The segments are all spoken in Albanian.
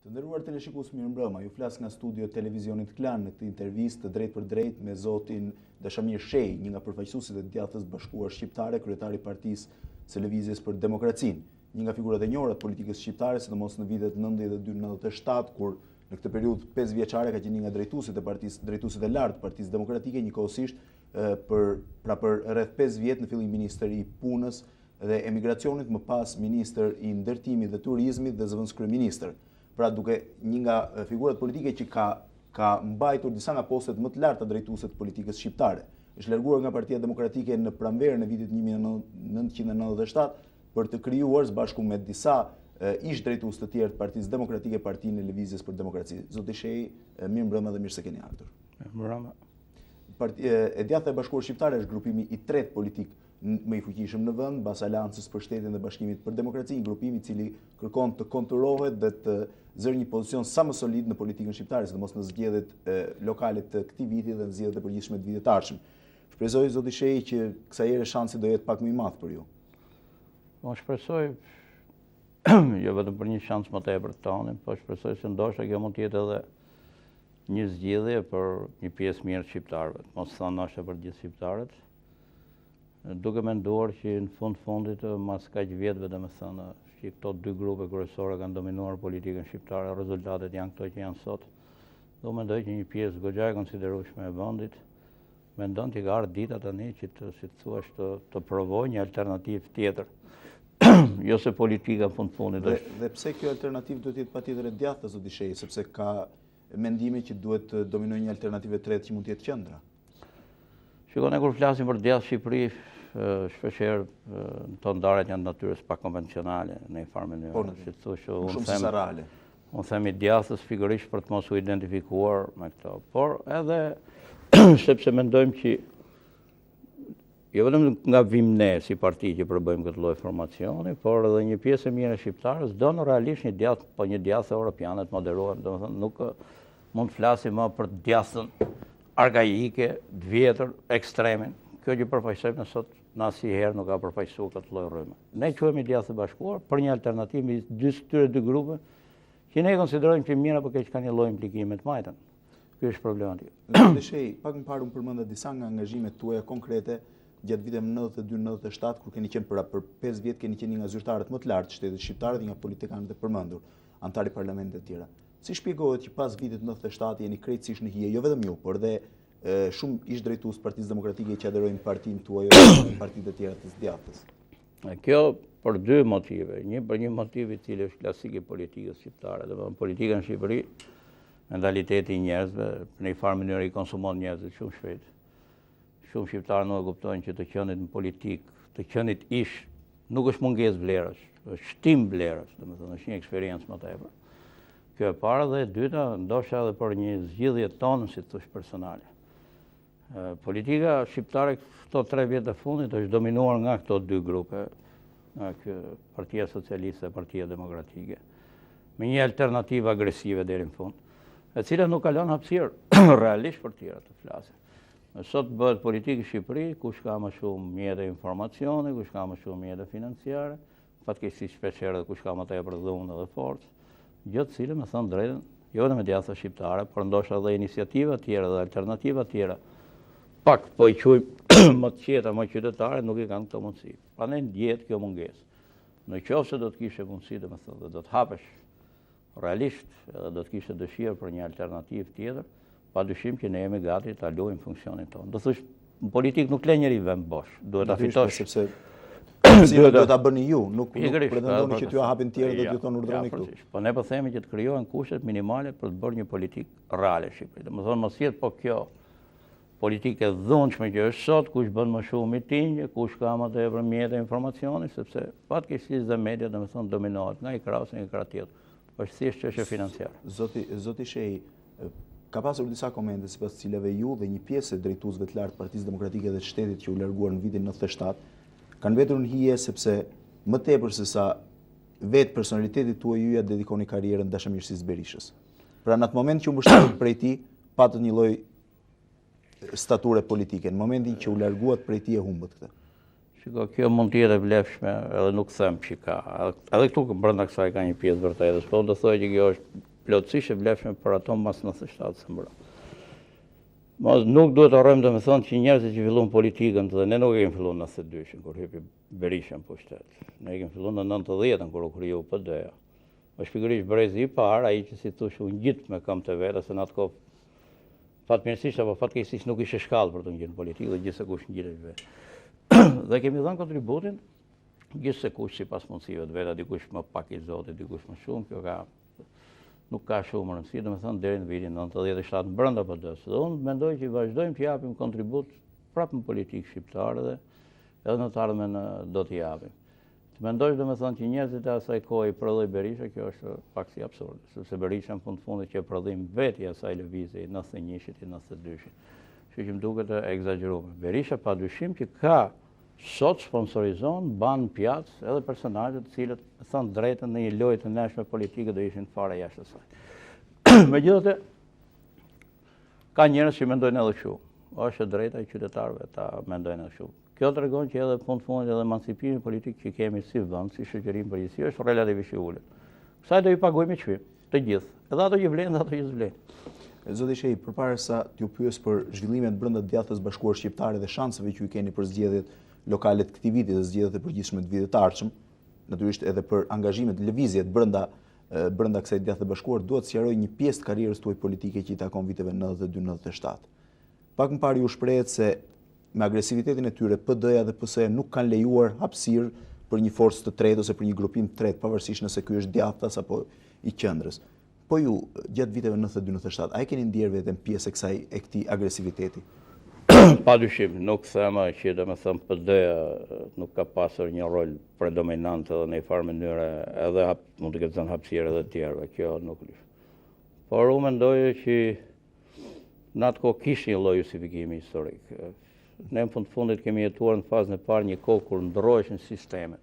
Të nderuar teleshikues, mirëmbrëma. Ju flas nga studio televizionit Klan në këtë intervistë drejt për drejt me zotin Dashamir Shehi, një nga përfaqësuesit e djathtës bashkuar shqiptare, kryetari i partisë së Lëvizjes për Demokracinë, një nga figurat e njohura të politikës shqiptare, sidomos në vitet 92-97, kur në këtë periudhë 5 vjeçare ka qenë një nga drejtuesit e partisë, drejtuesit e lartë të Partisë Demokratike, njëkohësisht për rreth 5 vjet në fillim ministër i punës dhe emigracionit, më pas ministër i ndërtimit dhe turizmit dhe zëvendës kryeministër. Pra duke një nga figurat politike që ka mbajtur disa nga postet më të larta drejtuesit të politikës shqiptare. Është larguar nga Partia Demokratike në pranverën e vitit 1997 për të krijuar së bashku me disa ish drejtues të tjerë të Partisë Demokratike Partinë e Lëvizjes për Demokracinë. Zoti Shehi, mirëmbrëma dhe mirë se keni ardhur. Mirëmbrëma. E djathta e bashkuar shqiptare është grupimi i tretë politik më i fuqishëm në vend, mbas aleancës për shtetin dhe bashkimit për demokracinë, grupimi i cili kërkon të konturohet dhe të zërë një pozicion sa më solid në politikën shqiptare, sidomos në zgjedhjet lokale të këtij viti dhe në zgjedhjet e përgjithshme të vitit të ardhshëm. Shpresoj zoti Shehi që kësaj here shansi do jetë pak më i madh për ju. Po shpresoj jo vetëm për një shans më tepër tonë, po shpresoj se ndoshta kjo mund të jetë edhe një zgjedhje për një pjesë mirë të shqiptarëve, mos thënë ndoshta për gjithë shqiptarët. Duke menduar që në fundit mas kaq vjetëve, domethënë, që këto dy grupe kryesore kanë dominuar politikën shqiptare, rezultatet janë këto që janë sot. Do mendoj që një pjesë goxha e konsiderueshme e vendit mendon që ka ardhur dita tani që të, si thua, të provojë një alternativë tjetër. Jo se politika fundit është. Dhe pse kjo alternativë duhet të jetë patjetër e djathtë, zoti Shehi, sepse ka mendime që duhet të dominojë një alternativë tretë që mund të jetë qendra. Shikoni, kur flasim për djathtë Shqipëri, shpeshherë këto ndarjet janë natyrës pak konvencionale në një farë mënyrë. Si thosh, unë themi djathtës figurisht për të mos u identifikuar me këto, por edhe sepse mendojmë që jo vetëm nga vim ne si parti që përbëjmë këtë lloj formacioni, por edhe një pjesë e mirë e shqiptarës don realisht një djathtë, po një djathtë europiane të moderuar, domethënë nuk mund të flasim më për djathtën arkaike, të vjetër, ekstremin. Kjo që përfaqësojmë sot në asnjëherë nuk ka përfaqësuar këtë lloj rrymë. Ne quhemi djathtë bashkuar për një alternativë midis këtyre dy grupeve që ne konsiderojmë që mirë apo keq kanë një lloj implikime të njëjtën. Ky është problemi. Zoti Shehi, pak më parë unë përmenda disa nga angazhimet tuaja konkrete gjatë viteve 92-97, kur keni qenë për 5 vjet keni qenë një nga zyrtarët më të lartë të shtetit shqiptar dhe nga politikanët e përmendur, antar i parlamentit e tjera. Si shpjegohet që pas vitit 97 jeni krejtësisht në hije, jo vetëm ju, por dhe shumë ish drejtues Partisë Demokratike që aderojnë partinë tuaj ose partitë të tjera të djathtës? Kjo për dy motive. Për një motiv i cili është klasik i politikës shqiptare, domethënë politika në Shqipëri, mentaliteti i njerëzve, në një farë mënyrë i konsumon njerëzit shumë shpejt. Shumë shqiptarë nuk e kuptojnë që të qenit në politikë, të qenit ish, nuk është mungesë vlerash, është shtim vlerash, domethënë është një eksperiencë më tepër. Kjo e para, dhe e dyta, ndoshta edhe për një zgjidhje tonë, si thosh, personale. Politika shqiptare këto 3 vjet e fundit është dominuar nga këto dy grupe, nga Partia Socialiste dhe Partia Demokratike, me një alternativë agresive deri në fund, e cila nuk kalon hapësirë realisht për tjera të flasin. Sot bëhet politikë në Shqipëri, kush ka më shumë mjete informacioni, kush ka më shumë mjete financiare, fatkeqësisht shpeshherë kush ka më tepër dhunë dhe forcë, gjë të cilën, me thënë drejtën, jo vetëm me djathtë shqiptare, por ndoshta edhe iniciativa të tjera dhe alternativa të tjera, pak po i quajmë më të qeta, më qytetare, nuk i kanë këto mundësi. Prandaj ndjehet kjo mungesë. Në qoftë se do të kishe mundësi, domethënë, do të hapesh realisht, edhe do të kishe dëshirë për një alternativë tjetër, padyshim që ne jemi gati ta luajmë funksionin tonë. Do thosh, në politikë nuk le njeri vend bosh, duhet ta fitosh. Sepse si do ta bëni ju, nuk pretendoni që t'ju hapin tjerë dhe t'ju thonë urdhroni këtu. Po ne po themi që të krijohen kushtet minimale për të bërë një politikë reale në Shqipëri. Domethënë mos jetë po kjo politikë e dhunshme që është sot, kush bën më shumë mitingje, kush ka më tepër mjete informacioni, sepse fatkeqësisht dhe media domethënë dominohet nga i krahas nga i krah tjetër. Është thjesht çështje financiare. Zoti Shehi, ka pasur disa komente sipas cilave ju dhe një pjesë e drejtuesve të lartë Partisë Demokratike dhe të shtetit që u larguar në vitin 97 kanë vetur në hije sepse më tepër se sa vetë personalitetit tuaj ju ja dedikoni karrierën Dashamir Berishës. Pra në atë moment që u mbështetët prej tij, patët një lloj stature politike. Në momentin që u larguat prej tij e humbët këtë. Shiko, kjo mund të jetë e vlefshme, edhe nuk them që ka. Edhe këtu brenda kësaj ka një pjesë vërtetës, po do thoj që kjo është plotësisht e vlefshme për ato mas 97 së mbra. Nuk duhet të harrojmë domethënë që njerëzit që filluan politikën dhe ne nuk e kemi filluar në 92-shin kur hypi Berisha në pushtet. Ne e kemi filluar në 90-ën kur u krijoi PD-ja. Është pikërisht brezi i parë, ai që si thosh u ngjit me këmbë të vet, se në atë kohë fatmirësisht apo fatkeqësisht nuk ishte shkallë për të ngjitur politikë dhe gjithsekush ngjitet vetë. Dhe kemi dhënë kontributin gjithsekush sipas mundësive të veta, dikush më pak i zotit, dikush më shumë, kjo nuk ka shumë rëndësi, domethënë deri në vitin 97 brenda PD-s. Dhe unë mendoj që vazhdojmë të japim kontribut prapë në politikë shqiptare dhe edhe në të ardhmen do t'i japim. Të mendoj domethënë që njerëzit e asaj kohe i prodhoi Berisha, kjo është pak si absurde, sepse Berisha në fundit që e prodhim vetë i asaj lëvizje i 91-shit i 92-shit. Kështu që më duket e egzageruar. Berisha padyshim që ka sot sponsorizon, ban pjatës edhe personazhe të cilët thënë drejtën në një lojë të neshme politike do ishin fare jashtë asaj. Megjithatë, ka njerëz që mendojnë edhe kështu. Është drejta e qytetarëve ta mendojnë edhe kështu. Kjo tregon që edhe fundit edhe emancipimi politik që kemi si vend, si shoqëri përgjithësi është relativisht i ulët. Kësaj do i pagojmë çmim, të gjithë, edhe ato që vlen dhe ato që s'vlen. Zoti Shehi, përpara sa t'ju pyes për zhvillimet brenda djathtës bashkuar shqiptare dhe shanseve që ju keni për zgjedhjet lokale të këtij viti dhe zgjedhjet e përgjithshme të vitit të ardhshëm, natyrisht edhe për angazhimet lëvizjet brenda kësaj djathte bashkuar, duhet sqaroj një pjesë të karrierës tuaj politike që i takon viteve 92-97. Pak më parë ju shprehet se me agresivitetin e tyre PD-ja dhe PS-ja nuk kanë lejuar hapësirë për një forcë të tretë ose për një grupim të tretë, pavarësisht nëse ky është djathtas apo i qendrës. Po ju, gjatë viteve 92-97, a e keni ndier veten pjesë e këtij agresiviteti? Padyshim, nuk thema që domethënë PD-ja nuk ka pasur një rol predominant edhe në një farë mënyrë, edhe mund të ketë dhënë hapësirë edhe të tjerëve, kjo nuk është. Por unë mendoj që në atë kohë kishte një lloj justifikimi historik. Ne në fundit kemi jetuar në fazën e parë një kohë kur ndroheshin sistemet.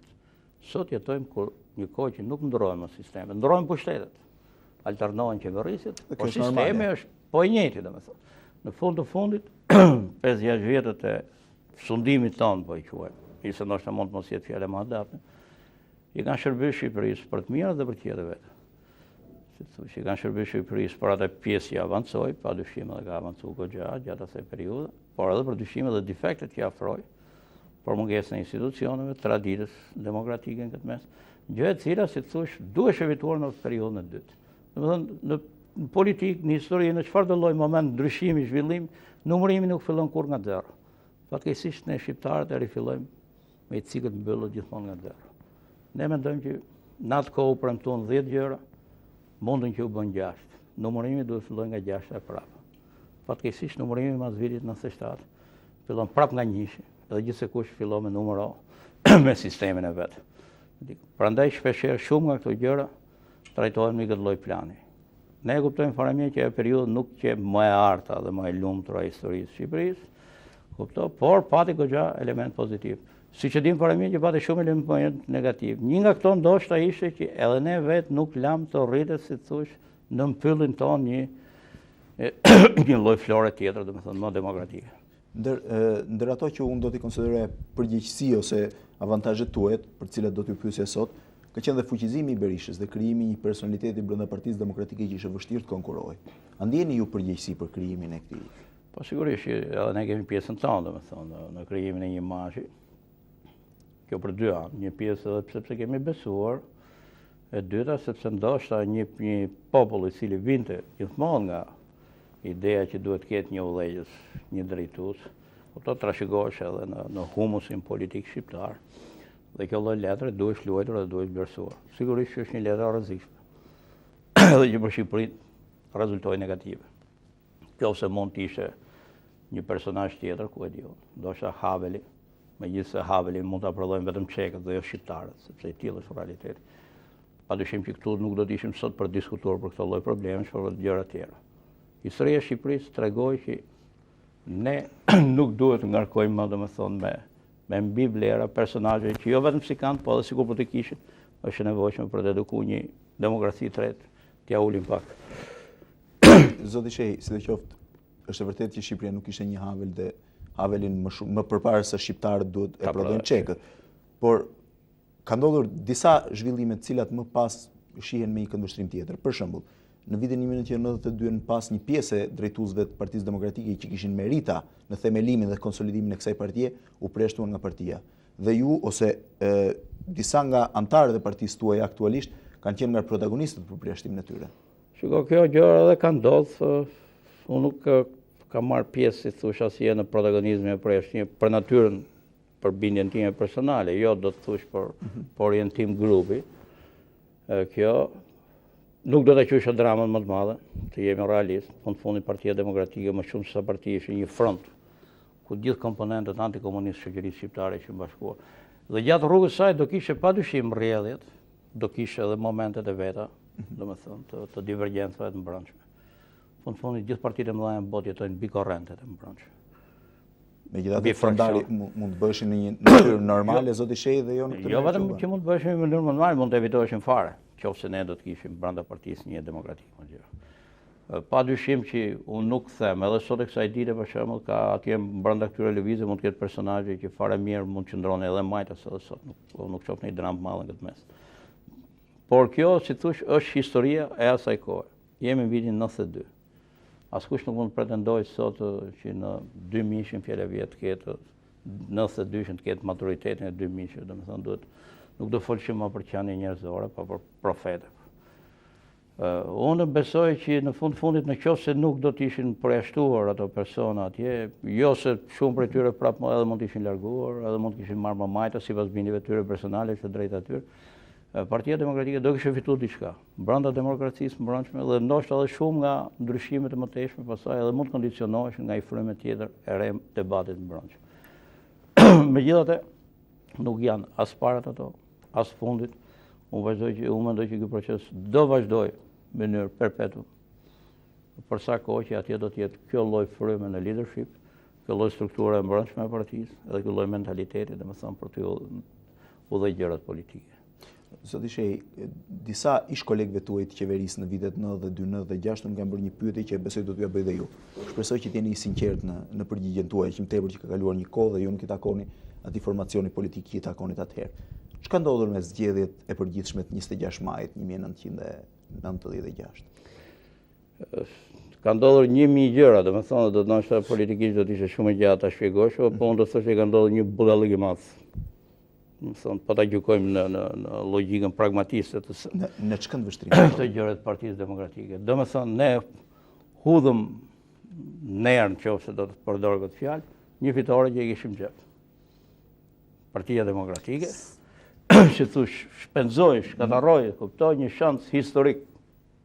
Sot jetojmë kur një kohë që nuk ndrohen më sistemet, ndrohen pushtetet. Alternohen qeverisjet, por sistemi është po i njëjti domethënë. Në fund të fundit, 5-6 vjetët e sundimit tonë, po i quajmë, se ndoshta mund të mos jetë fjala më adapte, i kanë shërbyer Shqipërisë për të mirë dhe për të keqe vetë. Si thosh, i kanë shërbyer Shqipërisë për atë pjesë që avancoi, padyshim edhe ka avancuar goxha gjatë asaj periudhe, por edhe për dyshime dhe defektet që afroi, për mungesën e institucioneve, traditës demokratike në këtë mes, gjë e cila, si thosh, duhet evituar në periudhën e dytë. Domethënë, në politikë, në histori, në çfarë do lloj moment ndryshimi, zhvillim, numërimi nuk fillon kur nga zero. Fatkeqësisht ne shqiptarët e rifillojmë me një cikël të mbyllur gjithmonë nga zero. Ne mendojmë që në atë kohë u premtuan 10 gjëra, mundën që u bën 6. Numërimi duhet filloj nga 6 e prapë. Fatkeqësisht numërimi mas vitit 97 fillon prapë nga 1, edhe gjithsekush fillon me numero me sistemin e vet. Prandaj shpeshherë shumë nga këto gjëra trajtohen me këtë lloj plani. Ne e kuptojmë fare mirë që ajo periudhë nuk që më e arta dhe më e lumtur e historisë së Shqipërisë, por pati goxha element pozitiv. Siç e dim fare mirë që pati shumë element negativ. Një nga këto ndoshta ishte që edhe ne vetë nuk lam të rritet, si thosh, në mbyllin tonë një lloj flore tjetër, domethënë më demokratike. Ndër ato që unë do t'i konsideroj përgjegjësi ose avantazhet tuaja, për cilat do t'ju pyesja sot, ka qenë dhe fuqizimi i Berishës dhe krijimi një personaliteti brenda Partisë Demokratike që ishte vështirë të konkurrojë. A ndjeni ju përgjegjësi për krijimin e këtij? Po sigurisht që edhe ne kemi pjesën tonë, domethënë, në krijimin e një imazhi. Kjo për dy anë, një pjesë edhe sepse kemi besuar, e dyta sepse ndoshta një popull i cili vinte gjithmonë nga ideja që duhet të ketë një udhëheqës, një drejtues, do të trashëgohesh edhe në humusin politik shqiptar. Dhe kjo lloj letre duhet luajtur dhe duhet vlerësuar. Sigurisht që është një letër e rrezikshme. Edhe që për Shqipërinë rezultoi negative. Kjo se mund të ishte një personazh tjetër, ku e di unë. Ndoshta Haveli, megjithëse Haveli mund ta prodhojmë vetëm çekët dhe jo shqiptarët, sepse i tillë është realiteti. Padyshim që këtu nuk do të ishim sot për diskutuar për këtë lloj problemesh, por për gjëra të tjera. Historia e Shqipërisë tregoi që ne nuk duhet të ngarkojmë më domethënë me mbi vlera personazhe që jo vetëm si kanë, po edhe sikur po të kishin, është e nevojshme për të edukuar një demokraci tretë, t'ia ulim pak. Zoti Shehi, sidoqoftë, është e vërtetë që Shqipëria nuk ishte një Havel dhe Havelin më përpara se shqiptarët duhet e prodhojnë çekët. Por ka ndodhur disa zhvillime të cilat më pas shihen me një këndvështrim tjetër. Për shembull, në vitin 1992 pas një pjesë e drejtuesve të Partisë Demokratike që kishin merita në themelimin dhe konsolidimin e kësaj partie, u preshtuan nga partia. Dhe ju, ose disa nga antarët e partisë tuaj aktualisht, kanë qenë nga protagonistët për përjashtimin e tyre. Shiko, kjo gjë edhe ka ndodhur, unë nuk kam marrë pjesë, si thush, asnjë në protagonizmin e përjashtimit për natyrën, për bindjen time personale, jo do të thush për orientim grupi. Kjo nuk do të quajë dramën më të madhe, të jemi realist. Në fundit Partia Demokratike më shumë se sa parti ishte një front ku gjithë komponentët antikomunistë shoqërisë shqiptare ishin bashkuar. Dhe gjatë rrugës saj do kishte padyshim rrjedhjet, do kishte edhe momentet e veta, domethënë të divergjencave të brendshme. Në fundit gjithë partitë e mëdha në botë jetojnë mbi korrentet e brendshme. Megjithatë, fondari mund të bëheshin në një mënyrë normale, zoti Shehi, dhe jo në këtë. Jo vetëm që mund të bëheshin në mënyrë normale, mund të evitoheshin fare, qofse ne do të kishim brenda partisë një demokratikë më gjë. Padyshim që unë nuk them, edhe sot e kësaj dite për shembull, ka atje brenda këtyre lëvizjeve mund të ketë personazhe që fare mirë mund të qëndronin edhe majtas edhe sot, nuk shoh një dramë të madhe në këtë mes. Por kjo, si thush, është historia e asaj kohe. Jemi në vitin 92. Askush nuk mund të pretendojë sot që në 2000 fjala vjet të ketë 92 të ketë maturitetin e 2000, domethënë duhet nuk do folshim më për qenie njerëzore, pa për profete. Unë besoj që në fundit në qoftë se nuk do të ishin përjashtuar ato persona atje, jo se shumë prej tyre prapë edhe mund të ishin larguar, edhe mund të kishin marrë më majta sipas bindjeve tyre personale të drejta tyre. Partia Demokratike do kishte fituar diçka brenda demokracisë brendshme dhe ndoshta edhe shumë nga ndryshimet e mëtejshme pastaj edhe mund të kondicionoheshin nga një frymë tjetër e re debatit të brendshëm. Megjithatë, nuk janë as parat ato, as fundit. Unë mendoj që ky proces do vazhdojë në mënyrë perpetu. Për sa kohë që atje do të jetë kjo lloj fryme në leadership, kjo lloj strukture e brendshme e partisë, edhe kjo lloj mentaliteti, domethënë për të udhëhequr gjërat politike. Zoti Shehi, disa ish kolegëve tuaj të qeverisë në vitet 92-96 më kanë bërë një pyetje që besoj do t'ja bëj dhe ju. Shpresoj që t'jeni i sinqert në përgjigjen tuaj, që më tepër që ka kaluar një kohë dhe ju nuk i takoni atij formacioni politik që i takonit atëherë. Ç'ka ndodhur me zgjedhjet e përgjithshme të 26 majit 1996? Ka ndodhur 1000 gjëra, domethënë do të ndoshta politikisht do të ishte shumë e gjatë ta shpjegosh, po unë do të thosh që ka ndodhur një budallik i madh. Po ta gjykojmë në logjikën pragmatiste në ç'kënd vështirë të gjërat të Partisë Demokratike. Domethënë ne hudhëm nerën, nëse do të përdor këtë fjalë, një fitore që e kishim xhep. Partia Demokratike, si thush, shpenzoi, shkatarroi, kuptoi një shans historik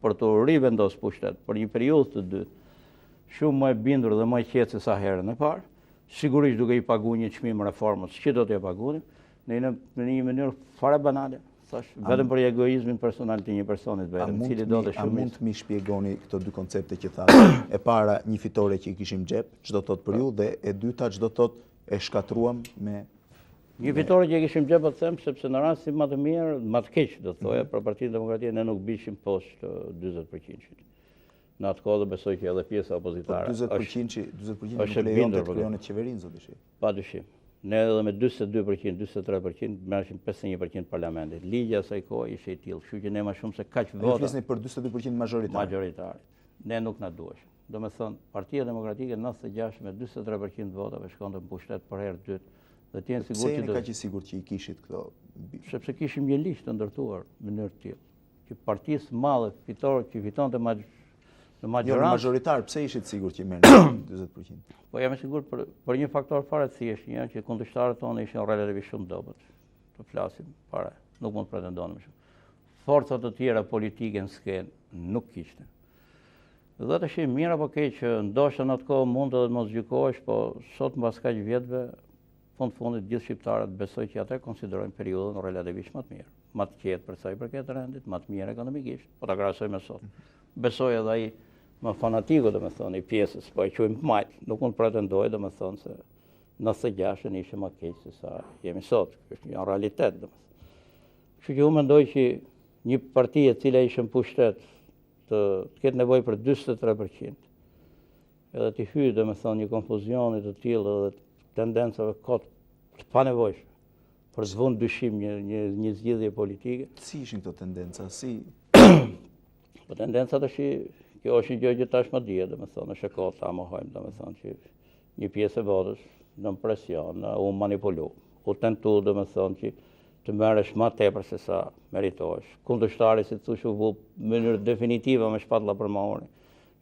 për të rivendosur pushtet për një periudhë të dytë, shumë më e bindur dhe më e qetë se sa herën e parë, sigurisht duke i paguar një çmim reformës që do t'ia paguanin, në një mënyrë fare banale, thash, vetëm për egoizmin personal të një personi vetëm, i cili do të shumë. A mund të më shpjegoni këto dy koncepte që thatë? E para, një fitore që i kishim xhep, ç'do thot për ju, dhe e dyta, ç'do thot e shkatruam me një fitore që i kishim xhep, po them, sepse në rastin më të mirë, më të keq, do thoya, për Partinë Demokratike ne nuk bishim poshtë 40%. Në atë kohë besoj që edhe pjesa opozitare 40% nuk lejon të krijonet qeverinë, zoti Shehi. Padyshim. Ne edhe me 42%, 43% merreshim 51% parlamentit. Ligji asaj kohe ishte i tillë, kështu që ne më shumë se kaq vota. Ne flisni për 42% majoritare. Ne nuk na duheshin. Domethënë, Partia Demokratike 96 me 43% votave shkonte në pushtet për herë dytë. Dhe të jenë sigurt që do. Pse kaq i sigurt që i kishit këto? Sepse kishim një listë të ndërtuar në mënyrë të tillë, që partisë të mëdha fitore që fitonte në majoritar, pse ishit sigurt që merrni 40%? Po jam i sigurt për një faktor fare të thjeshtë, një që kundërshtarët tonë ishin relativisht shumë dobët. Të flasim para, nuk mund të pretendonim shumë. Forcat të tjera politike në skenë nuk kishte. Dhe të shih mirë apo keq, ndoshta në atë kohë mund edhe të mos gjykohesh, po sot mbas kaq vjetëve, fundit gjithë shqiptarët besoj që ata konsiderojnë periudhën relativisht më të mirë, më të qetë për sa i përket rendit, më të mirë ekonomikisht, po ta krahasoj me sot. Besoj edhe ai më fanatiku, domethënë, i pjesës, po e quajmë majt, nuk mund pretendoj, domethënë, se 96-ën ishte më keq se sa jemi sot. Është një realitet, domethënë. Kështu që unë mendoj që një parti e cila ishte në pushtet të ketë nevojë për 43%, edhe të hyjë, domethënë, një konfuzioni të tillë edhe tendencave kot të panevojshme për zvon dyshim një zgjidhje politike. Si ishin këto tendenca? Si Po tendencat është kjo është një gjë që tashmë dihet, domethënë është e kohë ta mohojmë, domethënë që një pjesë e votës në presion, u manipulu, u tentu domethënë që të merresh më tepër se sa meritohesh. Kundërshtari, si thosh, u vu në mënyrë definitive me shpatlla për mohore.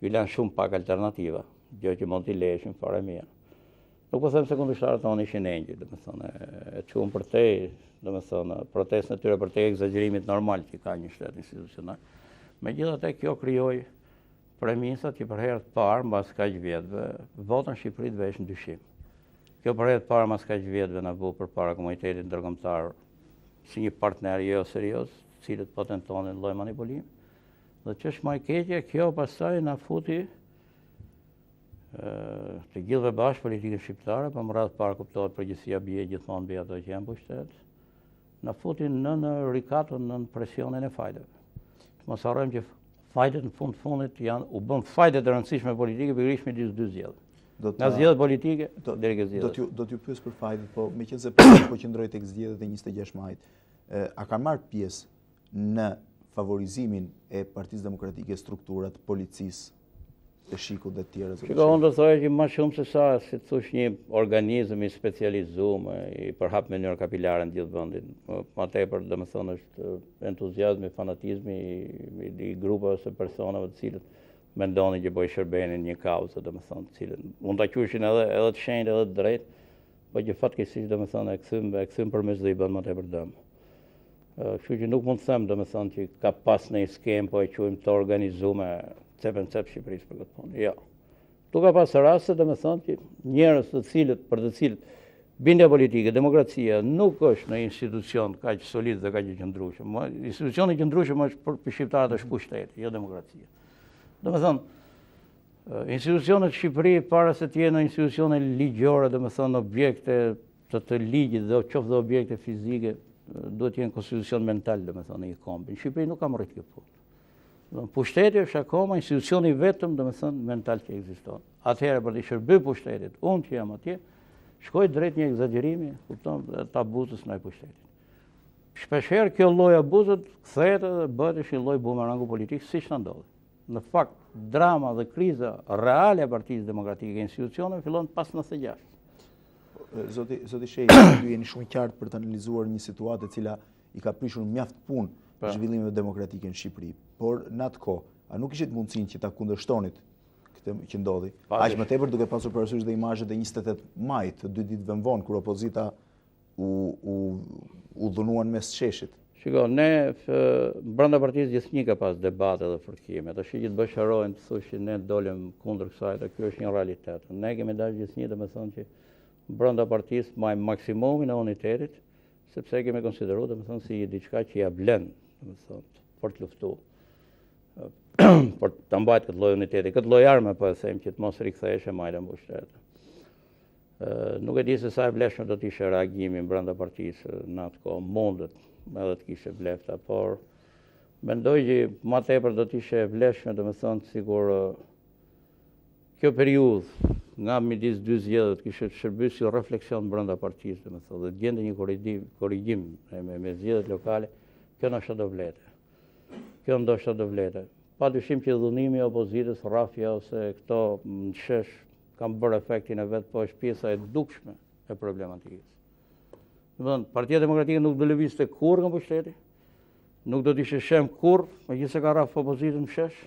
Ju lanë shumë pak alternativa, gjë që mund t'i leshin fare mirë. Nuk po them se kundërshtarët tonë ishin engjëj, domethënë e çuan për te, domethënë protestën e tyre për te egzagerimit normal që ka një shtet institucional. Megjithatë kjo krijoi premisat që për herë të parë mbas kaq vjetëve vota në Shqipëri të vesh në dyshim. Kjo për herë të parë mbas kaq vjetëve na vu përpara komunitetit ndërkombëtar si një partner jo serioz, cilët po tentonin lloj manipulimi. Dhe ç'është më e keqja, kjo pastaj na futi të gjithëve bashkë politikën shqiptare, po më radh parë kuptohet përgjithësia bie gjithmonë mbi ato që janë pushtet, na futi në rikatën, në presionin e fajdeve. Mos harrojmë që fajdet në fundit u bën fajdet e rëndësishme politike pikërisht midis dy zgjedhjeve. Nga zgjedhjet politike deri ke zgjedhjet. Do t'ju pyes për fajdet, po meqense po qëndroj tek zgjedhjet e 26 majit, a kanë marrë pjesë në favorizimin e Partisë Demokratike, strukturat, policisë, të shikut dhe të tjera? Shiko, unë do thoya që më shumë se sa, si të thush, një organizëm i specializuar, i përhap në mënyrë kapilare në gjithë vendin. Më tepër, domethënë, është entuziazmi, fanatizmi i grupeve ose personave të cilët mendonin që po i shërbenin një kauzë, domethënë, të cilët mund ta quajshin edhe të shenjtë edhe të drejtë, po që fatkeqësisht domethënë e kthym përmes dhe i bën më tepër dëm. Kështu që nuk mund të them domethënë që ka pas një skem, po e quajmë të organizuar cepën cep Shqipërisë për këtë punë. Jo. Tu ka pas raste domethënë që njerëz për të cilët bindja politike, demokracia nuk është në institucion kaq solid dhe kaq i qëndrueshëm. Institucioni i qëndrueshëm është për shqiptarët është pushteti, jo demokracia. Domethënë, institucionet në Shqipëri para se të jenë institucione ligjore, domethënë objekte të ligjit dhe qoftë objekte fizike, duhet të jenë konstitucion mental, domethënë i kombi. Në Shqipëri nuk ka më rrit kjo punë. Pushteti është akoma institucioni vetëm, domethënë mental që ekziston. Atëherë për të shërbyer pushtetit, unë që jam atje, shkoj drejt një egzagerimi, kupton, të abuzës ndaj pushtetit. Shpeshherë kjo lloj abuzët kthehet dhe bëhet një lloj bumerangu politik, siç na ndodhi. Në fakt, drama dhe kriza reale e Partisë Demokratike e institucioneve fillon pas 96. Zoti Shehi, ju jeni shumë qartë për të analizuar një situatë e cila i ka prishur mjaft punë zhvillimeve demokratike në Shqipëri. Por në atë kohë, a nuk ishit mundësinë që ta kundërshtonit këtë që ndodhi? Aq më tepër duke pasur parasysh dhe imazhet e 28 majit, të 2 ditëve më vonë, kur opozita u dhunuan mes sheshit. Shiko, ne brenda partisë gjithnjë ka pas debate dhe fërkime. Tash që të bashkërohen të thosh që ne dolëm kundër kësaj, kjo është një realitet. Ne kemi dashur gjithnjë domethënë që brenda partisë majm maksimumin e unitetit, sepse kemi konsideruar domethënë si diçka që ja blen, domethënë, për të luftuar. Për të mbajtur këtë lloj uniteti, këtë lloj arme po e them që të mos rikthehesh e majtë mbushtetë. Nuk e di se sa e vlefshme do të ishte reagimi brenda partisë në atë kohë, mundet edhe të kishte vlefta, por mendoj që më tepër do të ishte vlefshme, domethënë, sikur kjo periudhë nga midis dy zgjedhjeve kishte shërbyer si refleksion brenda partisë, domethënë, dhe gjente një korrigjim me zgjedhjet lokale, kjo ndoshta do vlete. Kjo ndoshta do vlete. Padyshim që dhunimi i opozitës, rrafja ose këto në shesh kanë bërë efektin e vet, po është pjesa e dukshme e problematikës. Domethënë, Partia Demokratike nuk do lëvizte kurrë nga pushteti, nuk do të ishte shem kurrë, megjithëse ka rraf opozitën në shesh,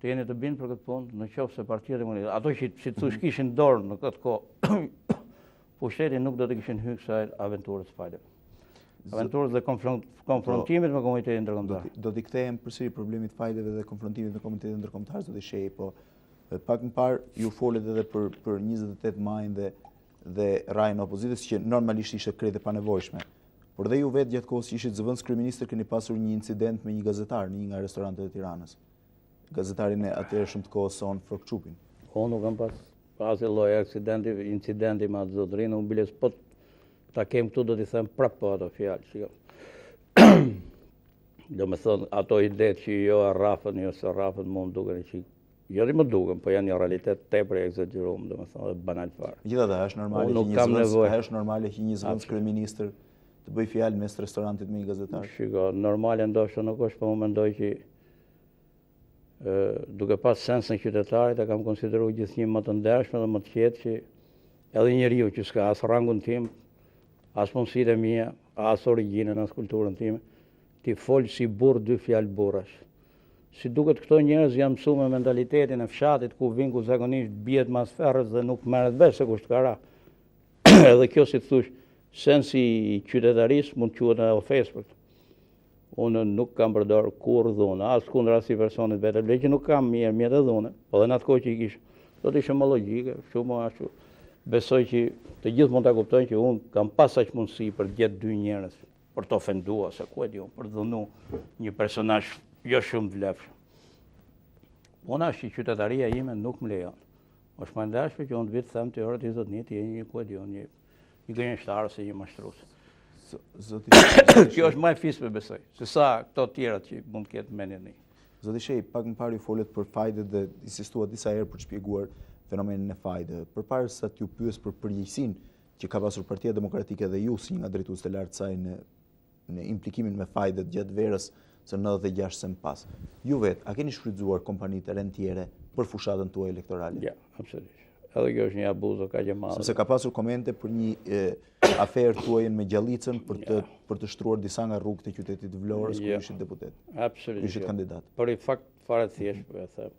të jeni të bindur për këtë punë, në qoftë se Partia Demokratike, ato që si thosh kishin dorë në këtë kohë, pushteti nuk do të kishin hyrë kësaj aventurës fajdeve. Aventurës dhe konfrontimit me komunitetin ndërkombëtar. Do t'i kthehem përsëri problemit fajdeve dhe konfrontimit me komunitetin ndërkombëtar, zoti Shehi, po pak më parë ju folet edhe për 28 majin dhe rajën e opozitës që normalisht ishte krejt e panevojshme. Por dhe ju vetë gjatë kohës që ishit zëvendës kryeministër keni pasur një incident me një gazetar në një nga restorantet e Tiranës. Gazetarin e atëhershëm të kohës son Frokçupin. Unë nuk kam pas lloj incidenti me atë zotërinë, unë biles po ta kem këtu do t'i them prapë po ato fjalë. Do me thonë ato idetë që jo e rrafën, jo se rrafën mund duken që jo më duken, po janë një realitet tepër i egzageruar, domethënë banal fare. Megjithatë, është normale që një zëvendës kryeministër të bëj fjalë mes restorantit me një gazetar. Shiko, normale ndoshta nuk është, po unë mendoj që duke pas sensën qytetarit, e kam konsideru gjithnjë më të ndershme dhe më të qetë që edhe njeriu që s'ka as rangun tim, as mundësitë e mia, as origjinën, as kulturën time, ti fol si burr dy fjalë burrash. Si duket këto njerëz janë mësuar me mentalitetin e fshatit ku vin ku zakonisht biehet mas ferrës dhe nuk merret vesh se kush ka ra. Edhe kjo si të thush, sensi i qytetarisë mund quhet edhe ofesë për këtë. Unë nuk kam përdor kur dhunë, as kundër asnjë personit vetë, që nuk kam mjet e dhunë, po dhe në atë kohë që i kish, do të ishte më logjike, shumë ashtu. Besoj që të gjithë mund ta kuptojnë që unë kam pas aq mundësi për të gjetë dy njerëz, për të ofenduar, se ku e di unë, për të dhënu një personazh jo shumë të vlefshëm. Unë që qytetaria ime nuk më lejon. Është më ndashme që unë të vitë them të orët 21 të një ku e di unë, një gënjeshtar ose një mashtrues. Kjo është më e fisme besoj, se sa këto tjerat që mund të ketë mendjen një. Zoti Shehi, pak më parë ju folet për fajdet dhe insistuat disa herë për të shpjeguar fenomenin e fajde. Përpara se t'ju pyes për përgjegjësinë që ka pasur Partia Demokratike dhe ju si nga drejtues të lartë saj në implikimin me fajdet gjatë verës së 96 se më pas. Ju vetë, a keni shfrytzuar kompanitë rentiere për fushatën tuaj elektorale? Ja, absolutisht. Edhe kjo është një abuzo kaq e madh. Sepse ka pasur komente për një aferë tuaj me Gjallicën për të shtruar disa nga rrugët e qytetit Vlorës ku ishit deputet. Absolutisht. Ishit kandidat. Për i fakt fare thjesht po e them.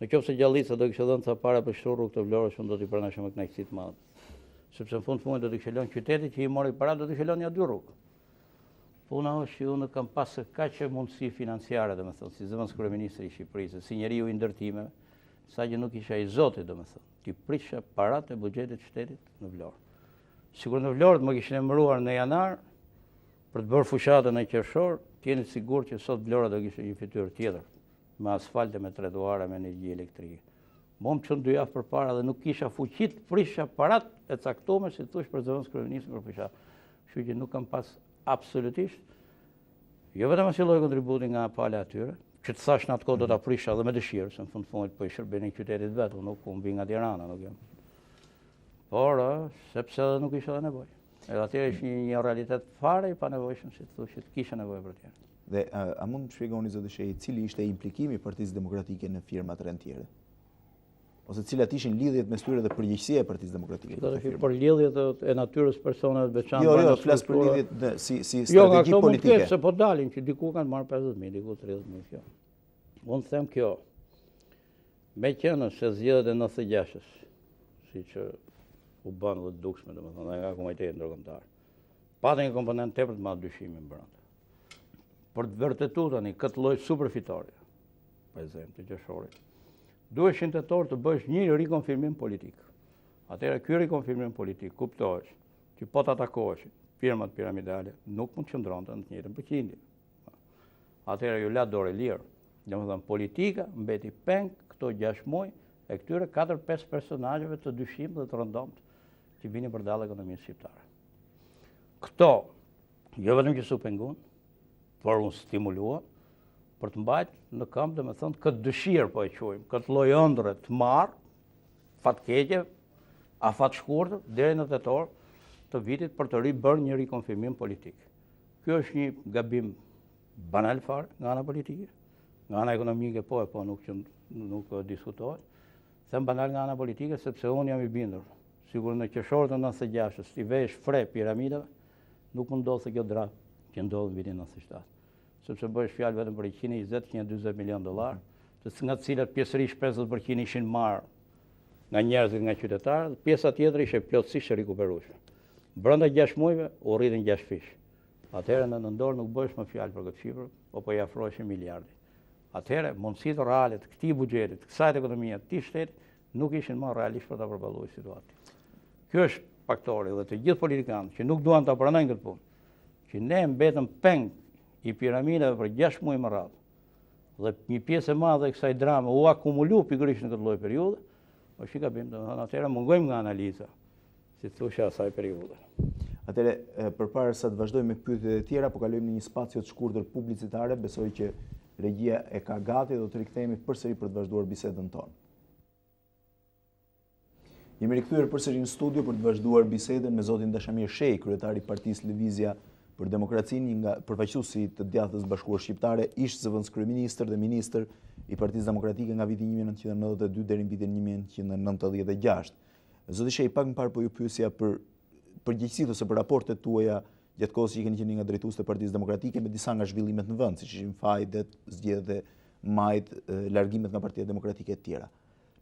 Nëse Gjallica do kishte dhënë ca para për shtruar rrugët e Vlorës, unë do t'i pranoj me kënaqësi të madhe. Sepse në fund do të kishte lënë qytetit që i mori para, do të kishte lënë ja dy rrugë. Puna është që unë kam pasur kaq mundësi financiare, domethënë, si zëvendës kryeministri i Shqipërisë, si njeriu i ndërtimeve, sa që nuk isha i zotit, domethënë, ti prisha paratë e buxhetit shtetit në Vlorë. Sigur në Vlorë më kishin emëruar në janar për të bërë fushatën e qershor, jeni sigurt që sot Vlora do kishte një fytyrë tjetër, me asfalte, me trotuare, me energji elektrike. Më çon 2 javë përpara dhe nuk kisha fuqi të prisha paratë e caktuar, si thosh për zëvendës kryeministrit për fushatë. Kështu që nuk kam pas absolutisht, jo vetëm as lloj kontributi nga pala atyre, që të thash në atë kohë do ta prisha edhe me dëshirë, se në fundit po i shërbenin qytetit vet, unë nuk vi nga Tirana, nuk jam. Por, sepse edhe nuk ishte nevojë. Edhe atëherë ishte një realitet fare i panevojshëm, si thosh, që kisha nevojë për tjerë. Dhe a mund të shpjegoni zoti Shehi, cili ishte implikimi i Partisë Demokratike në firmat rentiere? Ose cilat ishin lidhjet mes tyre dhe përgjegjësia e Partisë Demokratike? Do të thënë për lidhjet e natyrës personave të veçantë. Jo, flas për lidhjet si strategji politike. Jo, se po dalin që diku kanë marrë 50.000, diku 30.000 kjo. Unë them kjo. Me qenë se zgjedhjet e 96-s, siç u bën dhe dukshme, domethënë nga komiteti ndërkombëtar. Patën një komponent tepër të madh dyshimi brenda. Për të vërtetuar tani këtë lloj superfitore, për ezempju të qershorit, duheshin shtator të bësh një rikonfirmim politik. Atëherë ky rikonfirmim politik kuptohesh që po të atakohesh firmat piramidale, nuk mund të qëndronte në të njëjtën përqindje. Atëherë ju la dorë lirë. Domethënë politika mbeti peng këto 6 muaj e këtyre 4-5 personazheve të dyshim dhe të rëndomt që vinin për dallë ekonomisë shqiptare. Këto jo vetëm që su pengun, por unë stimulua për të mbajtë në këmbë, domethënë këtë dëshirë po e quajmë, këtë lloj ëndre të marr, fatkeqe, afat shkurtër deri në tetor të vitit për të bërë një rikonfirmim politik. Ky është një gabim banal fare nga ana politike, nga ana ekonomike po nuk diskutohet. Them banal nga ana politike sepse unë jam i bindur, sigur në qershor të 96-s, i vesh fre piramidave, nuk mund ndodhte kjo dram që ndodhi në vitin 97. Sepse bëhesh fjalë vetëm për 120-140 milion dollar, nga të cilat pjesërisht 50% ishin marrë nga njerëzit, nga qytetarët, pjesa tjetër ishte plotësisht e rikuperueshme. Brenda 6 muajve u rritën 6 fish. Atëherë në dorë nuk bëhesh më fjalë për këtë shifër, po i afrohesh miliardi. Atëherë mundësitë reale të këtij buxheti, të kësaj ekonomie, të këtij shteti nuk ishin më realisht për ta përballuar situatën. Ky është faktori dhe të gjithë politikanët që nuk duan ta pranojnë këtë punë, që ne mbetëm peng i piramidave për 6 muaj më radhë, dhe një pjesë e madhe e kësaj drame u akumulu pikërisht në këtë lloj periudhe, është i gabim, domethënë atëherë mungojmë nga analiza, si thoshë asaj periudhe. Atëherë, përpara se të vazhdojmë me pyetjet e tjera, po kalojmë në një spacio të shkurtër publicitare, besoj që regjia e ka gati dhe do të rikthehemi përsëri për të vazhduar bisedën tonë. Jemi rikthyer përsëri në studio për të vazhduar bisedën me zotin Dashamir Shehi, kryetari i Partisë Lëvizja për Demokracinë, një nga përfaqësuesi të djathtës bashkuar shqiptare, ish zëvendës kryeministër dhe ministër i Partisë Demokratike nga viti 1992 deri në vitin 1996. Zoti Shehi, pak më parë po ju pyesja për përgjegjësitë ose për raportet tuaja gjatë kohës që keni qenë nga drejtuesit e Partisë Demokratike me disa nga zhvillimet në vend, siç ishin fajdet, zgjedhjet, majt, largimet nga Partia Demokratike e tjera.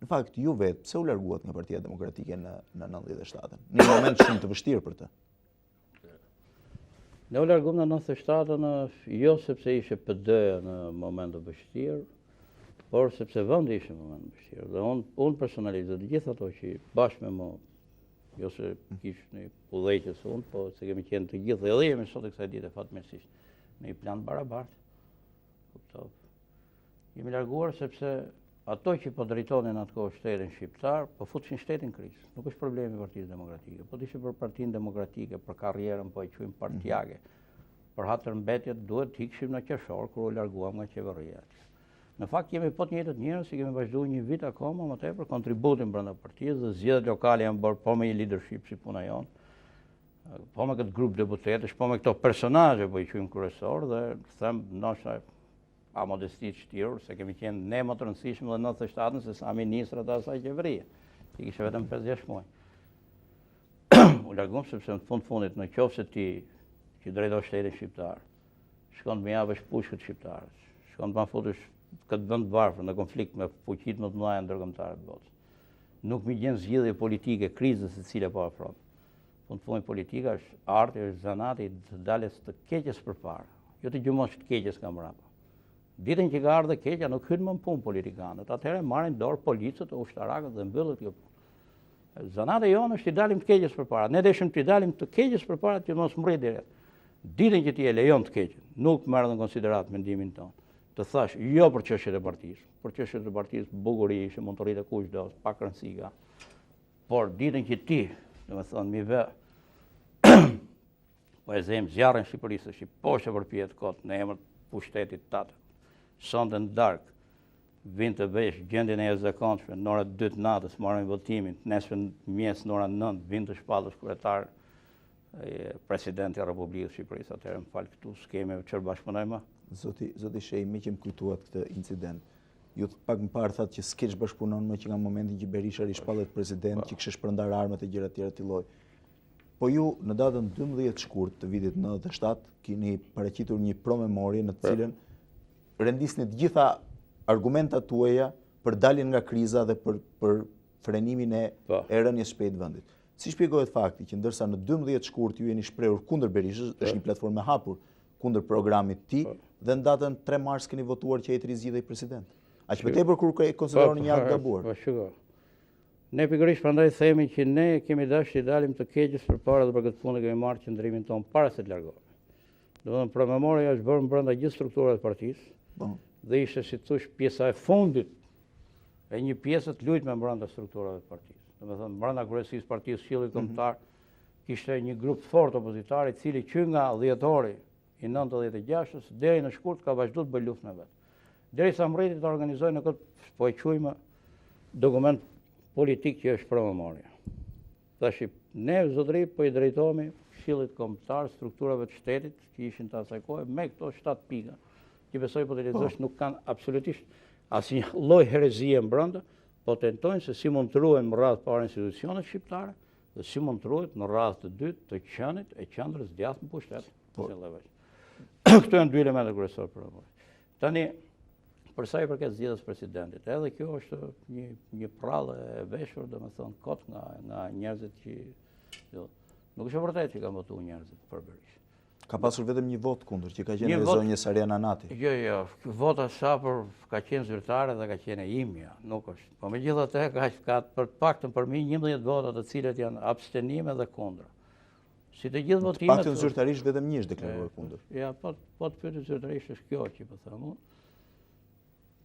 Në fakt, ju vetë, pse u larguat nga Partia Demokratike në 97-ën? Në një moment shumë të vështirë për të. Ne u largum në 97-ën, jo sepse ishe PD-ja në moment të vështirë, por sepse vendi ishe në moment të vështirë. Dhe unë personalisht, dhe gjithë ato që bashkë me më, jo se kishë një udhëheqës unë, po se kemi qenë të gjithë, edhe jemi sot e kësaj dite fatmirësisht, në një plan barabartë. Jemi larguar sepse ato që po drejtonin atë kohë shtetin shqiptar, po futshin shtetin krizë. Nuk është problemi i Partisë Demokratike, po ishte për Partinë Demokratike, për karrierën, po e quajmë partijake. Për hatërmbetjet duhet të ikshim në qershor kur u larguam nga qeveria. Në fakt jemi po të njëjtët njerëz që kemi vazhduar një vit akoma më tepër kontributin brenda partisë dhe zgjedhjet lokale janë bërë po me një leadership si puna jonë, po me këtë grup deputetësh, po me këto personazhe po i quajmë kryesor dhe them ndoshta pa modesti të shtirur, se kemi qenë ne më të rëndësishëm dhe 97-ën se sa ministrat e asaj qeverie. I kishe vetëm 5-6 muaj. U largum sepse në fundit në qoftë se ti që drejton shtetin shqiptar, shkon të më japësh pushkët shqiptarës, shkon të më futesh këtë vend varfër në konflikt me fuqitë më të mëdha ndërkombëtare të botës. Nuk më gjen zgjidhje politike krizës e cila po afron. Fundi politika është arti, është zanati të dalës të keqes përpara, jo të gjumosh të keqes nga mbrapa. Ditën që ka ardhur keqja nuk hyn më në punë politikanët, atëherë marrin dorë policët e ushtarakët dhe mbyllet kjo punë. Zanati jonë është të dalim të keqes përpara. Ne deshim të dalim të keqes përpara që mos mrrit direkt. Ditën që ti e lejon të keqen, nuk merr në konsiderat mendimin tonë. Të thash jo për çështjet e partisë, për çështjet e partisë bukuri ishte mund të rritë kush do, pa rëndësi ka. Por ditën që ti, domethënë mi vë po e zëm zjarrin Shqipërisë, që poshtë përpjet kot në emër pushtetit tatë. Sonte në darkë, vind të vesh gjendjen e jashtëzakonshme në orën 2 të natës, marrin votimin, nesër mëngjes në orën 9, vind të shpallës kryetar presidenti i Republikës së Shqipërisë, atëherë më fal këtu skeme çfarë bashkëpunojmë. Zoti Shehi, më që më kujtuat këtë incident. Ju pak më parë thatë që s'keç bashkëpunon më që nga momenti që Berisha rishpallet president, që kishte shpërndar armët e gjëra të tjera të lloj. Po ju në datën 12 shkurt të vitit 97 keni paraqitur një promemorie në të cilën rendisni të gjitha argumentat tuaja për daljen nga kriza dhe për frenimin e rënies shpejt të vendit. Si shpjegohet fakti që ndërsa në 12 shkurt ju jeni shprehur kundër Berishës, është një platformë e hapur kundër programit të tij, dhe në datën 3 mars keni votuar që ai të rizgjidhej president. Aq më tepër kur konsideroni një akt gabuar. Po shiko. Ne pikërisht prandaj themi që ne kemi dashur të dalim të keqës përpara dhe për këtë punë kemi marrë qendrimin ton para se të largohemi. Domethënë promemoria është bërë brenda gjithë strukturave të partisë. Dhe ishte si thosh pjesa e fundit e një pjesë të lutme brenda strukturave të partisë. Domethënë brenda kryesisë së partisë Këshillit Kombëtar kishte një grup fort opozitar i cili që nga dhjetori i 96-s deri në shkurt ka vazhduar të bëjë luftë me vet. Derisa mbreti të organizojë në këtë po e quajmë dokument politik që është promemoria. Tash ne zotëri po i drejtohemi Këshillit Kombëtar, strukturave të shtetit që ishin të asaj kohe me këto 7 pika, që besoj po të lexosh nuk kanë absolutisht asnjë lloj herezie brenda, po tentojnë se si mund të ruhen më radh para institucionet shqiptare dhe si mund të ruhet në radhë të dytë të qenit e qendrës djathtë në pushtet. Këto janë dy elemente kryesorë për mua. Tani, për sa i përket zgjedhjes presidentit, edhe kjo është një prallë e veshur, domethënë kot nga njerëzit që nuk është vërtet që kanë votuar njerëzit për Berishë. Ka pasur vetëm një vot kundër, që ka qenë zonjës Ariana Nati. Jo, vota sapër ka qenë zyrtare dhe ka qenë e imja, nuk është. Po megjithatë ka për paktën për mi 11 vota të cilat janë abstenime dhe kundër. Si të gjithë votimet. Paktën zyrtarisht vetëm një është deklaruar kundër. Ja, po të pyetë zyrtarisht është kjo që po them unë.